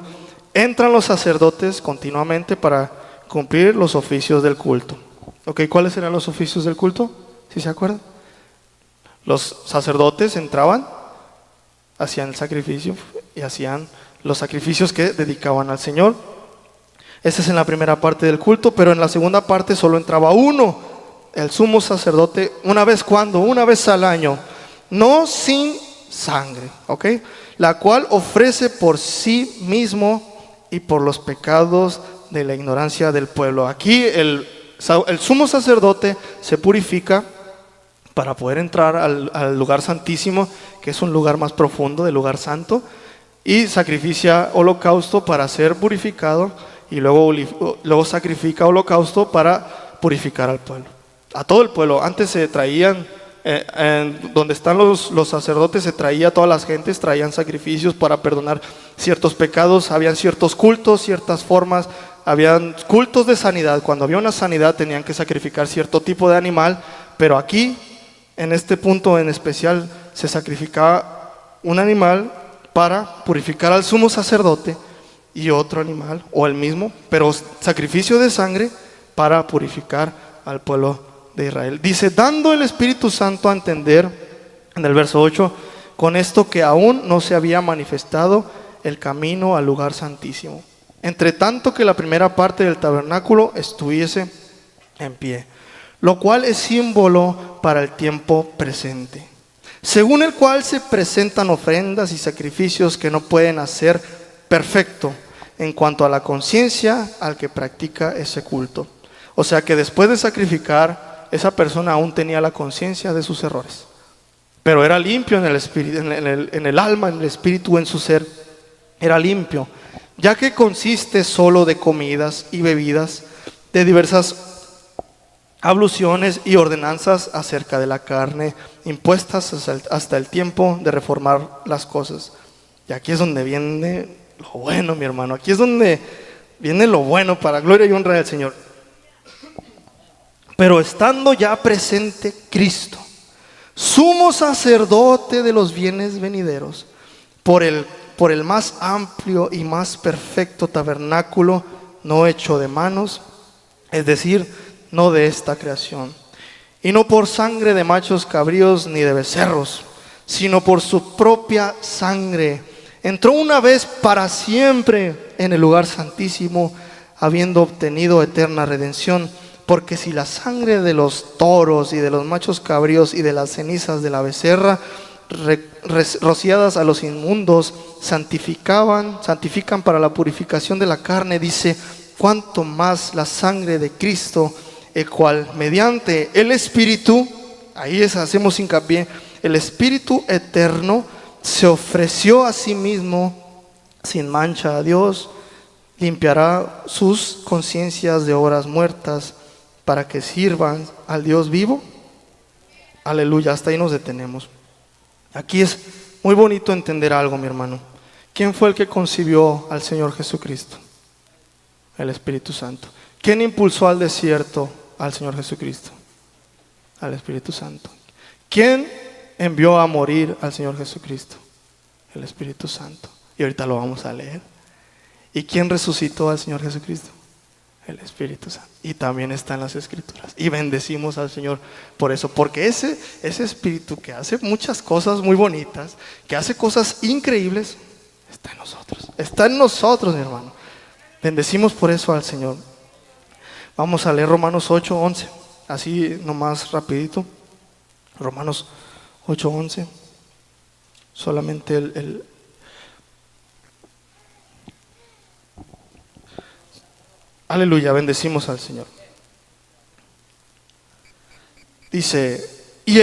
entran los sacerdotes continuamente para cumplir los oficios del culto. Ok, ¿cuáles eran los oficios del culto? ¿Sí se acuerdan? Los sacerdotes entraban, hacían el sacrificio y hacían los sacrificios que dedicaban al Señor. Esa es en la primera parte del culto, pero en la segunda parte solo entraba uno, el sumo sacerdote, una vez al año, no sin sangre, ¿ok? La cual ofrece por sí mismo y por los pecados de la ignorancia del pueblo. Aquí el sumo sacerdote se purifica para poder entrar al lugar santísimo, que es un lugar más profundo del lugar santo, y sacrifica holocausto para ser purificado, y luego sacrifica holocausto para purificar al pueblo, a todo el pueblo. Antes se traían, donde están los sacerdotes, se traía a todas las gentes, traían sacrificios para perdonar ciertos pecados. Habían ciertos cultos, ciertas formas, habían cultos de sanidad. Cuando había una sanidad tenían que sacrificar cierto tipo de animal, pero aquí, en este punto en especial, se sacrificaba un animal para purificar al sumo sacerdote, y otro animal, o el mismo, pero sacrificio de sangre para purificar al pueblo de Israel. Dice, dando el Espíritu Santo a entender, en el verso 8, con esto que aún no se había manifestado el camino al lugar santísimo, entre tanto que la primera parte del tabernáculo estuviese en pie, lo cual es símbolo para el tiempo presente, según el cual se presentan ofrendas y sacrificios que no pueden hacer perfecto en cuanto a la conciencia al que practica ese culto. O sea que después de sacrificar, esa persona aún tenía la conciencia de sus errores, pero era limpio en el espíritu, en el alma, en el espíritu, en su ser, era limpio, ya que consiste solo de comidas y bebidas, de diversas abluciones y ordenanzas acerca de la carne, impuestas hasta el tiempo de reformar las cosas. Y aquí es donde viene lo bueno, mi hermano. Aquí es donde viene lo bueno, para gloria y honra del Señor. Pero estando ya presente Cristo, sumo sacerdote de los bienes venideros, por el más amplio y más perfecto tabernáculo, no hecho de manos, es decir, no de esta creación, y no por sangre de machos cabríos ni de becerros, sino por su propia sangre, entró una vez para siempre en el lugar santísimo, habiendo obtenido eterna redención. Porque si la sangre de los toros y de los machos cabríos y de las cenizas de la becerra rociadas a los inmundos santifican para la purificación de la carne, dice, cuanto más la sangre de Cristo, el cual mediante el Espíritu, ahí hacemos hincapié, el Espíritu eterno se ofreció a sí mismo sin mancha a Dios, limpiará sus conciencias de obras muertas para que sirvan al Dios vivo. Aleluya, hasta ahí nos detenemos. Aquí es muy bonito entender algo, mi hermano. ¿Quién fue el que concibió al Señor Jesucristo? El Espíritu Santo. ¿Quién impulsó al desierto al Señor Jesucristo? Al Espíritu Santo. ¿Quién envió a morir al Señor Jesucristo? El Espíritu Santo. Y ahorita lo vamos a leer. ¿Y quién resucitó al Señor Jesucristo? El Espíritu Santo. Y también está en las Escrituras. Y bendecimos al Señor por eso. Porque ese Espíritu que hace muchas cosas muy bonitas, que hace cosas increíbles, está en nosotros. Está en nosotros, mi hermano. Bendecimos por eso al Señor. Vamos a leer Romanos 8:11. Así nomás rapidito. Romanos 8:11. Solamente Aleluya, bendecimos al Señor. Dice, y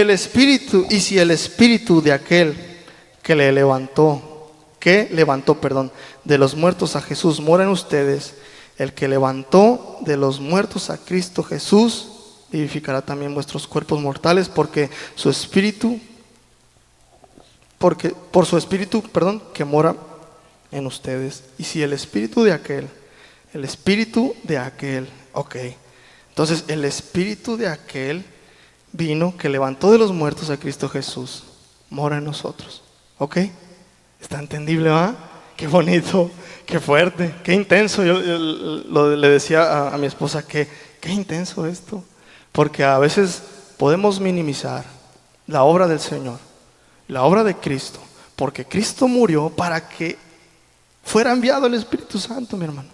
si el espíritu de aquel que levantó de los muertos a Jesús mora en ustedes, el que levantó de los muertos a Cristo Jesús vivificará también vuestros cuerpos mortales, por su espíritu que mora en ustedes. Y si el espíritu de aquel, ok. Entonces el espíritu de aquel vino que levantó de los muertos a Cristo Jesús, mora en nosotros. Ok. ¿Está entendible, va? Qué bonito, qué fuerte, qué intenso. Yo le decía a mi esposa que qué intenso esto. Porque a veces podemos minimizar la obra del Señor, la obra de Cristo, porque Cristo murió para que fuera enviado el Espíritu Santo, mi hermano.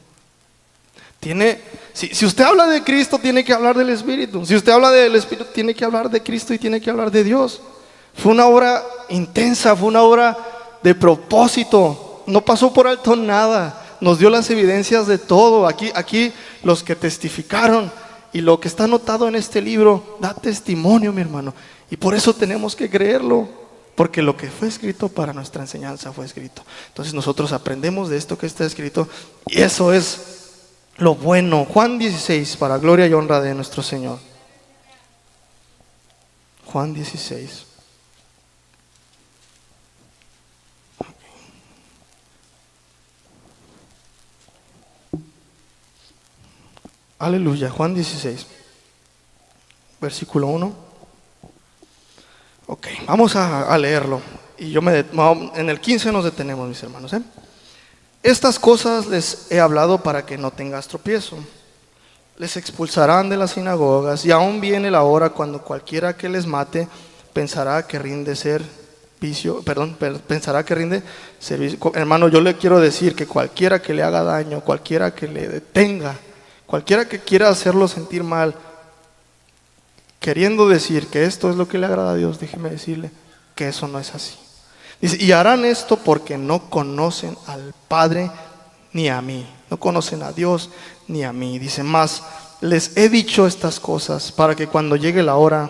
Si usted habla de Cristo, tiene que hablar del Espíritu. Si usted habla del Espíritu, tiene que hablar de Cristo y tiene que hablar de Dios. Fue una obra intensa, fue una obra de propósito. No pasó por alto nada. Nos dio las evidencias de todo. Aquí los que testificaron y lo que está anotado en este libro da testimonio, mi hermano. Y por eso tenemos que creerlo. Porque lo que fue escrito para nuestra enseñanza fue escrito. Entonces nosotros aprendemos de esto que está escrito. Y eso es lo bueno. Juan 16, para gloria y honra de nuestro Señor. Juan 16. Aleluya. Juan 16, versículo 1. Ok, vamos a leerlo. Y en el 15 nos detenemos, mis hermanos. Estas cosas les he hablado para que no tengas tropiezo. Les expulsarán de las sinagogas, y aún viene la hora cuando cualquiera que les mate pensará que rinde servicio. Hermano, yo le quiero decir que cualquiera que le haga daño, cualquiera que le detenga, cualquiera que quiera hacerlo sentir mal, queriendo decir que esto es lo que le agrada a Dios, déjeme decirle que eso no es así. Dice, y harán esto porque no conocen al Padre ni a mí. No conocen a Dios ni a mí. Dice, más les he dicho estas cosas para que cuando llegue la hora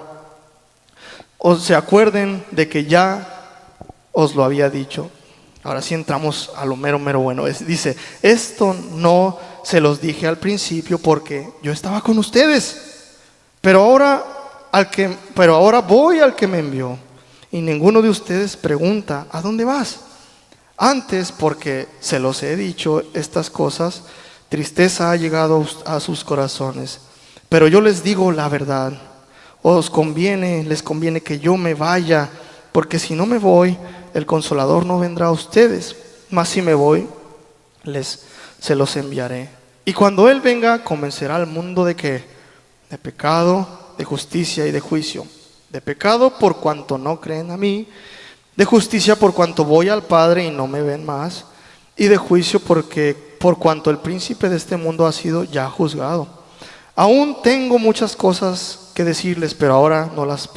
se acuerden de que ya os lo había dicho. Ahora sí entramos a lo mero bueno. Dice, esto no se los dije al principio porque yo estaba con ustedes. Pero ahora voy al que me envió. Y ninguno de ustedes pregunta, ¿a dónde vas? Antes, porque se los he dicho estas cosas, tristeza ha llegado a sus corazones. Pero yo les digo la verdad. Les conviene que yo me vaya, porque si no me voy, el Consolador no vendrá a ustedes. Mas si me voy, se los enviaré. Y cuando Él venga, convencerá al mundo de ¿qué? De pecado, de justicia y de juicio. De pecado por cuanto no creen a mí, de justicia por cuanto voy al Padre y no me ven más, y de juicio porque por cuanto el príncipe de este mundo ha sido ya juzgado. Aún tengo muchas cosas que decirles, pero ahora no las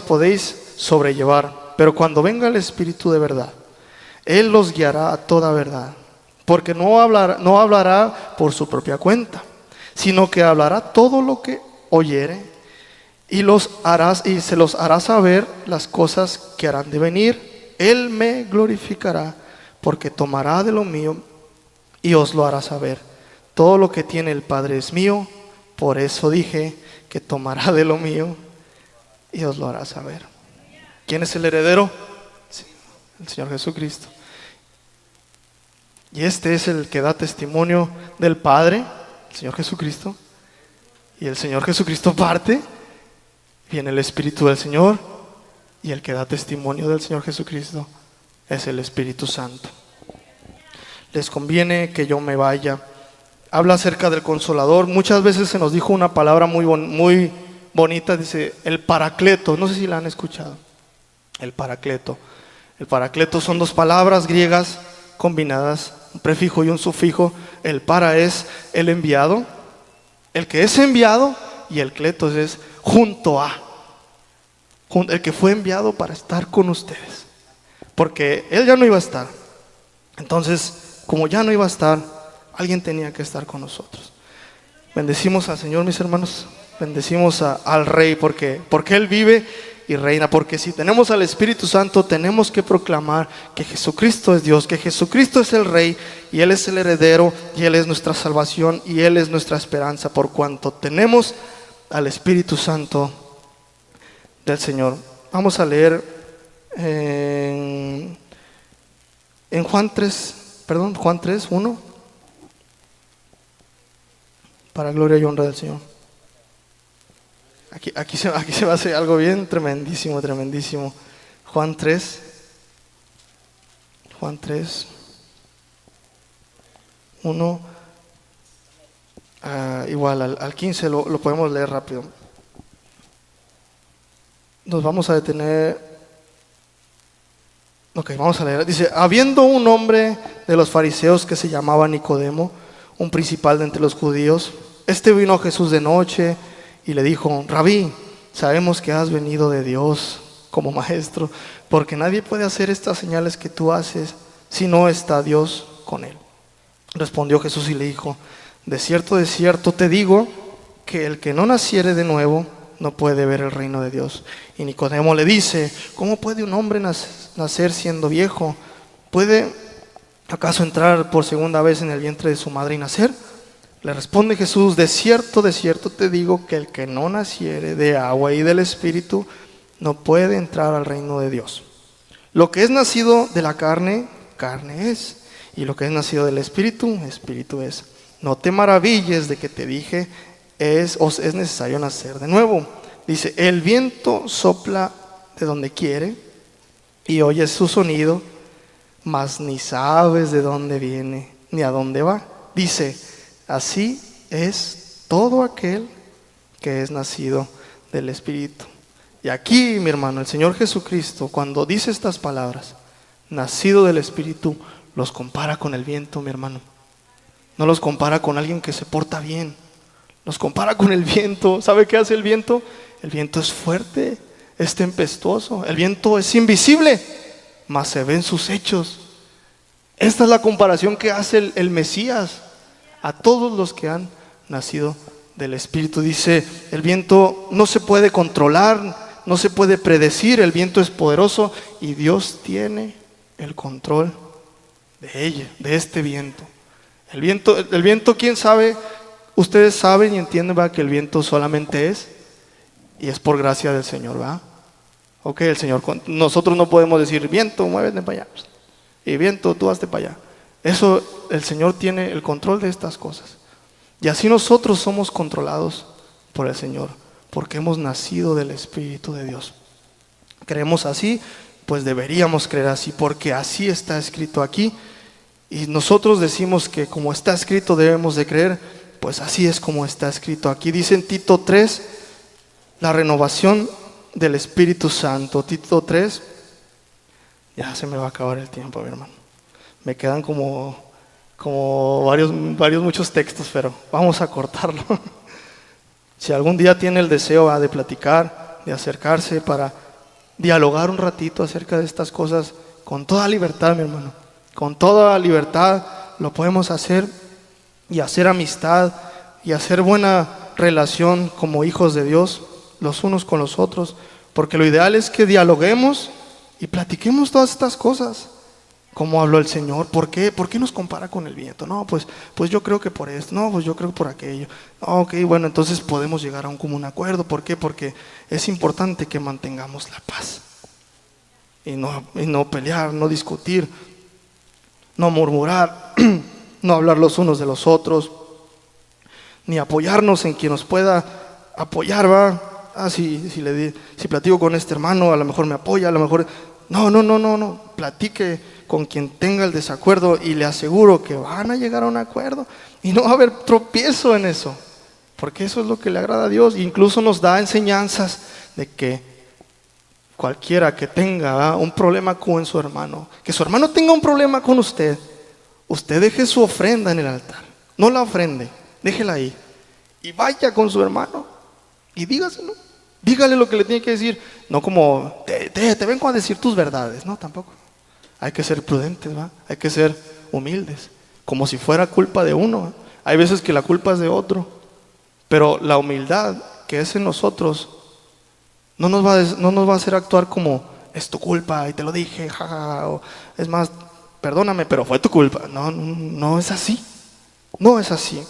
podéis sobrellevar. Pero cuando venga el Espíritu de verdad, Él los guiará a toda verdad, porque no hablará por su propia cuenta, sino que hablará todo lo que oyere, y se los hará saber las cosas que harán de venir. Él me glorificará, porque tomará de lo mío y os lo hará saber. Todo lo que tiene el Padre es mío, por eso dije que tomará de lo mío y os lo hará saber. ¿Quién es el heredero? Sí, el Señor Jesucristo. Y este es el que da testimonio del Padre, el Señor Jesucristo. Y el Señor Jesucristo parte, viene el Espíritu del Señor, y el que da testimonio del Señor Jesucristo es el Espíritu Santo. Les conviene que yo me vaya. Habla acerca del Consolador. Muchas veces se nos dijo una palabra muy bonita, dice el Paracleto. No sé si la han escuchado. El Paracleto. El Paracleto son dos palabras griegas combinadas, un prefijo y un sufijo. El para es el enviado, el que es enviado, y el kletos es junto a, el que fue enviado para estar con ustedes, porque él ya no iba a estar. Entonces, como ya no iba a estar, alguien tenía que estar con nosotros. Bendecimos al Señor, mis hermanos. Bendecimos al Rey, porque Él vive y reina. Porque si tenemos al Espíritu Santo, tenemos que proclamar que Jesucristo es Dios, que Jesucristo es el Rey, y Él es el heredero, y Él es nuestra salvación, y Él es nuestra esperanza, por cuanto tenemos al Espíritu Santo del Señor. Vamos a leer en Juan 3, 1, para gloria y honra del Señor. Aquí se va a hacer algo bien tremendísimo. Juan 3, 1, igual al 15 lo podemos leer rápido. Nos vamos a detener. Ok, vamos a leer. Dice: habiendo un hombre de los fariseos que se llamaba Nicodemo, un principal de entre los judíos, este vino a Jesús de noche y le dijo: Rabí, sabemos que has venido de Dios como maestro, porque nadie puede hacer estas señales que tú haces si no está Dios con él. Respondió Jesús y le dijo: de cierto te digo, que el que no naciere de nuevo no puede ver el reino de Dios. Y Nicodemo le dice: ¿cómo puede un hombre nacer siendo viejo? ¿Puede acaso entrar por segunda vez en el vientre de su madre y nacer? Le responde Jesús: de cierto te digo, que el que no naciere de agua y del Espíritu no puede entrar al reino de Dios. Lo que es nacido de la carne, carne es, y lo que es nacido del Espíritu, Espíritu es. No te maravilles de que te dije, os es necesario nacer de nuevo. Dice: el viento sopla de donde quiere y oyes su sonido, mas ni sabes de dónde viene ni a dónde va. Dice: así es todo aquel que es nacido del Espíritu. Y aquí, mi hermano, el Señor Jesucristo, cuando dice estas palabras, nacido del Espíritu, los compara con el viento, mi hermano. No los compara con alguien que se porta bien. Los compara con el viento. ¿Sabe qué hace el viento? El viento es fuerte, es tempestuoso. El viento es invisible, mas se ven sus hechos. Esta es la comparación que hace el Mesías a todos los que han nacido del Espíritu. Dice: el viento no se puede controlar, no se puede predecir. El viento es poderoso y Dios tiene el control de ella, de este viento. El viento, ¿quién sabe? Ustedes saben y entienden, ¿verdad?, que el viento solamente es, y es por gracia del Señor, ¿verdad? Ok, el Señor, nosotros no podemos decir: viento, muévete para allá, y viento, tú hazte para allá. Eso, el Señor tiene el control de estas cosas. Y así nosotros somos controlados por el Señor, porque hemos nacido del Espíritu de Dios. Creemos así, pues deberíamos creer así, porque así está escrito aquí. Y nosotros decimos que como está escrito debemos de creer, pues así es como está escrito aquí. Dice en Tito 3, la renovación del Espíritu Santo. Tito 3. Ya se me va a acabar el tiempo, mi hermano. Me quedan como muchos textos, pero vamos a cortarlo. Si algún día tiene el deseo de platicar, de acercarse para dialogar un ratito acerca de estas cosas, con toda libertad, mi hermano, con toda libertad lo podemos hacer, y hacer amistad y hacer buena relación como hijos de Dios los unos con los otros, porque lo ideal es que dialoguemos y platiquemos todas estas cosas. ¿Cómo habló el Señor? ¿Por qué? ¿Por qué nos compara con el viento? No, pues yo creo que por esto. No, pues yo creo que por aquello. Ok, bueno, entonces podemos llegar a un común acuerdo. ¿Por qué? Porque es importante que mantengamos la paz. Y no pelear, no discutir, no murmurar, no hablar los unos de los otros, ni apoyarnos en quien nos pueda apoyar, ¿va? Si platico con este hermano, a lo mejor me apoya, a lo mejor... No. Platique con quien tenga el desacuerdo y le aseguro que van a llegar a un acuerdo y no va a haber tropiezo en eso, porque eso es lo que le agrada a Dios. Incluso nos da enseñanzas de que cualquiera que tenga un problema con su hermano, que su hermano tenga un problema con usted deje su ofrenda en el altar, no la ofrende, déjela ahí y vaya con su hermano y dígaselo. Dígale lo que le tiene que decir, no como te vengo a decir tus verdades, no, tampoco. Hay que ser prudentes, ¿va? Hay que ser humildes, como si fuera culpa de uno, ¿va? Hay veces que la culpa es de otro, pero la humildad que es en nosotros no nos va a hacer actuar como es tu culpa y te lo dije, jaja, o es más, perdóname, pero fue tu culpa. No es así, no es así.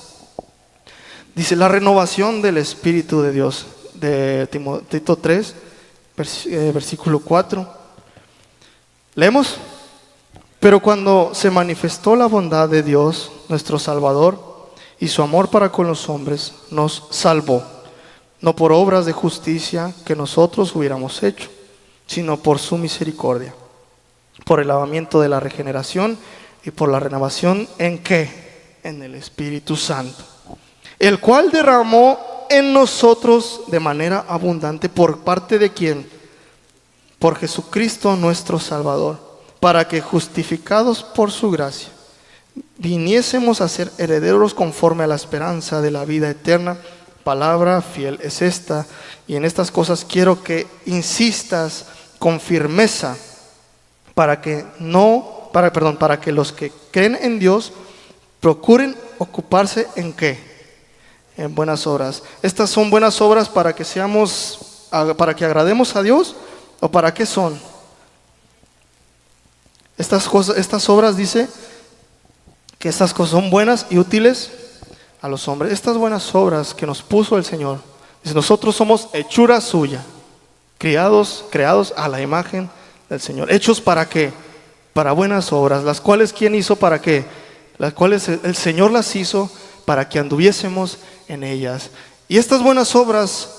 Dice la renovación del Espíritu de Dios, de Tito 3, versículo 4. Leemos: pero cuando se manifestó la bondad de Dios, nuestro Salvador, y su amor para con los hombres, nos salvó, no por obras de justicia que nosotros hubiéramos hecho, sino por su misericordia, por el lavamiento de la regeneración y por la renovación ¿en qué? En el Espíritu Santo, el cual derramó en nosotros de manera abundante. ¿Por parte de quién? Por Jesucristo nuestro Salvador, para que justificados por su gracia viniésemos a ser herederos conforme a la esperanza de la vida eterna. Palabra fiel es esta, y en estas cosas quiero que insistas con firmeza, para que los que creen en Dios procuren ocuparse ¿en qué? En buenas obras. Estas son buenas obras para que agrademos a Dios, ¿o para qué son? Estas obras, dice que estas cosas son buenas y útiles a los hombres. Estas buenas obras que nos puso el Señor, dice, nosotros somos hechura suya, creados a la imagen del Señor. ¿Hechos para qué? Para buenas obras, las cuales ¿quién hizo para qué? Las cuales el Señor las hizo para que anduviésemos en ellas. Y estas buenas obras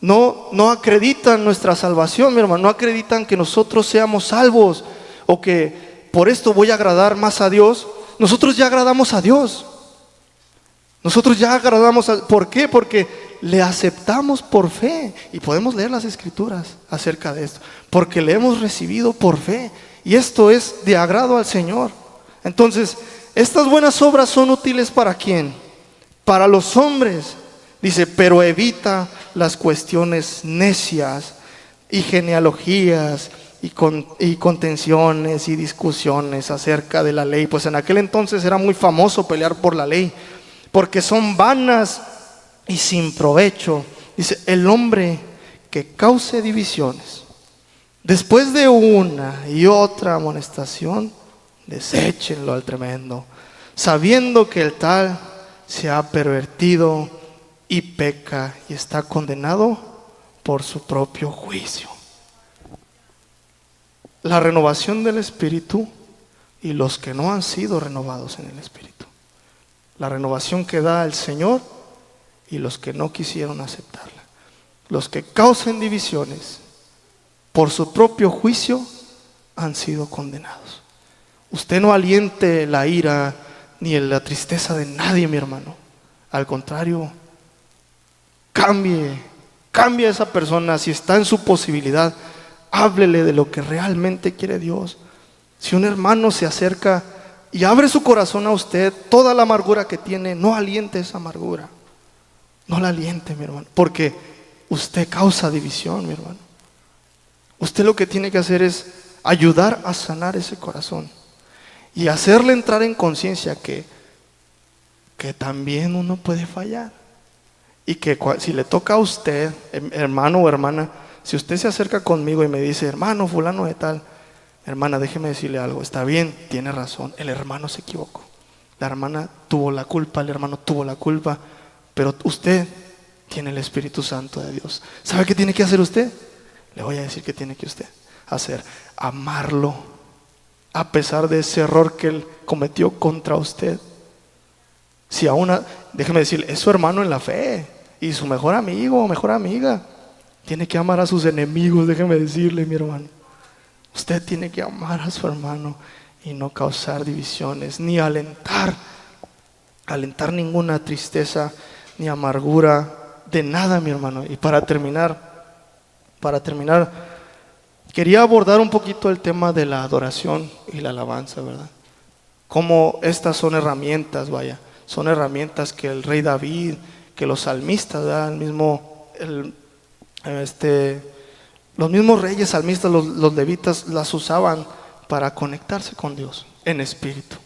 no acreditan nuestra salvación, mi hermano, no acreditan que nosotros seamos salvos o que por esto voy a agradar más a Dios. Nosotros ya agradamos a Dios. ¿Por qué? Porque le aceptamos por fe, y podemos leer las Escrituras acerca de esto, porque le hemos recibido por fe, y esto es de agrado al Señor. Entonces, estas buenas obras son útiles ¿para quién? Para los hombres. Dice, pero evita las cuestiones necias y genealogías y contenciones y discusiones acerca de la ley. Pues en aquel entonces era muy famoso pelear por la ley, porque son vanas y sin provecho. Dice, el hombre que cause divisiones, después de una y otra amonestación, deséchenlo al tremendo, sabiendo que el tal se ha pervertido y peca y está condenado por su propio juicio. La renovación del Espíritu y los que no han sido renovados en el Espíritu. La renovación que da el Señor y los que no quisieron aceptarla. Los que causen divisiones por su propio juicio han sido condenados. Usted no aliente la ira ni la tristeza de nadie, mi hermano. Al contrario, cambie cambie a esa persona. Si está en su posibilidad, háblele de lo que realmente quiere Dios. Si un hermano se acerca y abre su corazón a usted, toda la amargura que tiene, no aliente esa amargura. No la aliente, mi hermano, porque usted causa división, mi hermano. Usted lo que tiene que hacer es ayudar a sanar ese corazón y hacerle entrar en conciencia que también uno puede fallar. Y que si le toca a usted, hermano o hermana, si usted se acerca conmigo y me dice, hermano fulano de tal, hermana, déjeme decirle algo, está bien, tiene razón, el hermano se equivocó, la hermana tuvo la culpa, el hermano tuvo la culpa, pero usted tiene el Espíritu Santo de Dios. ¿Sabe qué tiene que hacer usted? Le voy a decir qué tiene que usted hacer: amarlo, a pesar de ese error que él cometió contra usted. Si aún, déjeme decirle, es su hermano en la fe y su mejor amigo o mejor amiga. Tiene que amar a sus enemigos, déjeme decirle, mi hermano. Usted tiene que amar a su hermano y no causar divisiones, ni alentar ninguna tristeza, ni amargura, de nada, mi hermano. Y para terminar, quería abordar un poquito el tema de la adoración y la alabanza, ¿verdad? Como estas son herramientas, son herramientas que el rey David, que los salmistas, ¿verdad? Los mismos reyes salmistas, los levitas, las usaban para conectarse con Dios en espíritu.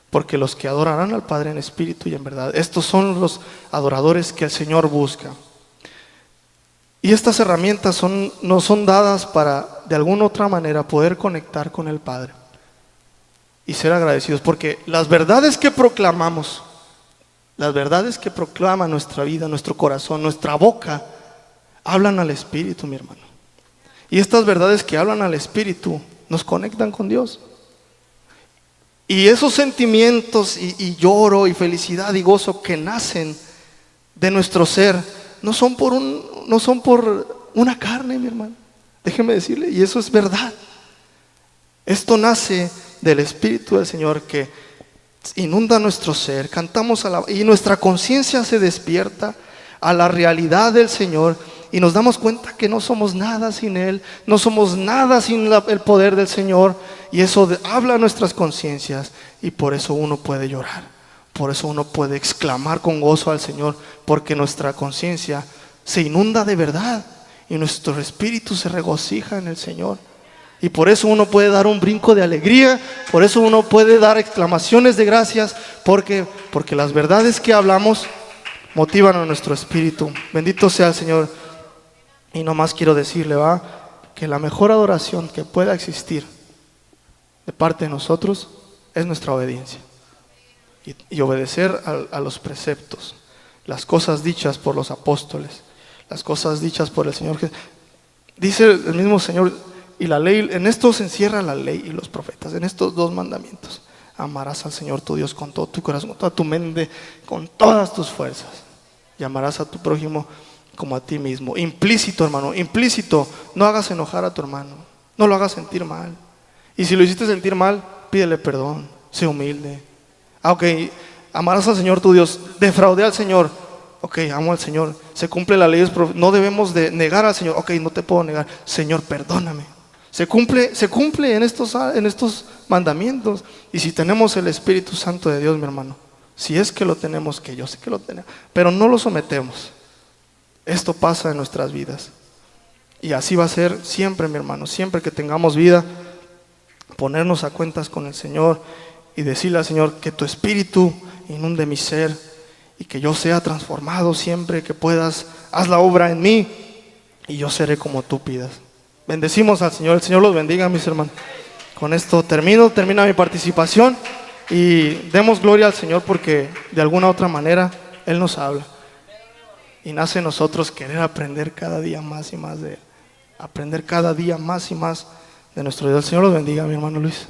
Porque los que adorarán al Padre en espíritu y en verdad, estos son los adoradores que el Señor busca. Y estas herramientas no son dadas para, de alguna otra manera, poder conectar con el Padre y ser agradecidos. Porque las verdades que proclamamos, las verdades que proclama nuestra vida, nuestro corazón, nuestra boca, hablan al Espíritu, mi hermano. Y estas verdades que hablan al Espíritu nos conectan con Dios. Y esos sentimientos y lloro y felicidad y gozo que nacen de nuestro ser no son por una carne, mi hermano. Déjeme decirle, y eso es verdad. Esto nace del Espíritu del Señor que inunda nuestro ser. Cantamos y nuestra conciencia se despierta a la realidad del Señor. Y nos damos cuenta que no somos nada sin Él, no somos nada sin el poder del Señor. Y eso habla a nuestras conciencias. Y por eso uno puede llorar. Por eso uno puede exclamar con gozo al Señor. Porque nuestra conciencia se inunda de verdad. Y nuestro espíritu se regocija en el Señor. Y por eso uno puede dar un brinco de alegría. Por eso uno puede dar exclamaciones de gracias. Porque las verdades que hablamos motivan a nuestro espíritu. Bendito sea el Señor. Y nomás quiero decirle, que la mejor adoración que pueda existir de parte de nosotros es nuestra obediencia. Y obedecer a los preceptos, las cosas dichas por los apóstoles, las cosas dichas por el Señor. Dice el mismo Señor, y la ley, en esto se encierra la ley y los profetas, en estos 2 mandamientos. Amarás al Señor tu Dios con todo tu corazón, con toda tu mente, con todas tus fuerzas. Y amarás a tu prójimo como a ti mismo. Implícito, hermano, implícito. No hagas enojar a tu hermano, no lo hagas sentir mal. Y si lo hiciste sentir mal, pídele perdón, sé humilde. Ok, amarás al Señor tu Dios. Defraudé al Señor. Ok, amo al Señor. Se cumple la ley, no debemos de negar al Señor. Ok, no te puedo negar. Señor, perdóname. Se cumple en estos mandamientos. Y si tenemos el Espíritu Santo de Dios, mi hermano, si es que lo tenemos, que yo sé que lo tenemos, pero no lo sometemos, esto pasa en nuestras vidas. Y así va a ser siempre, mi hermano. Siempre que tengamos vida, ponernos a cuentas con el Señor y decirle al Señor que tu Espíritu inunde mi ser y que yo sea transformado siempre que puedas. Haz la obra en mí y yo seré como tú pidas. Bendecimos al Señor. El Señor los bendiga, mis hermanos. Con esto termina mi participación y demos gloria al Señor porque de alguna otra manera Él nos habla. Y nace en nosotros querer aprender cada día más y más de Él. Aprender cada día más y más de nuestro Dios. El Señor los bendiga, mi hermano Luis.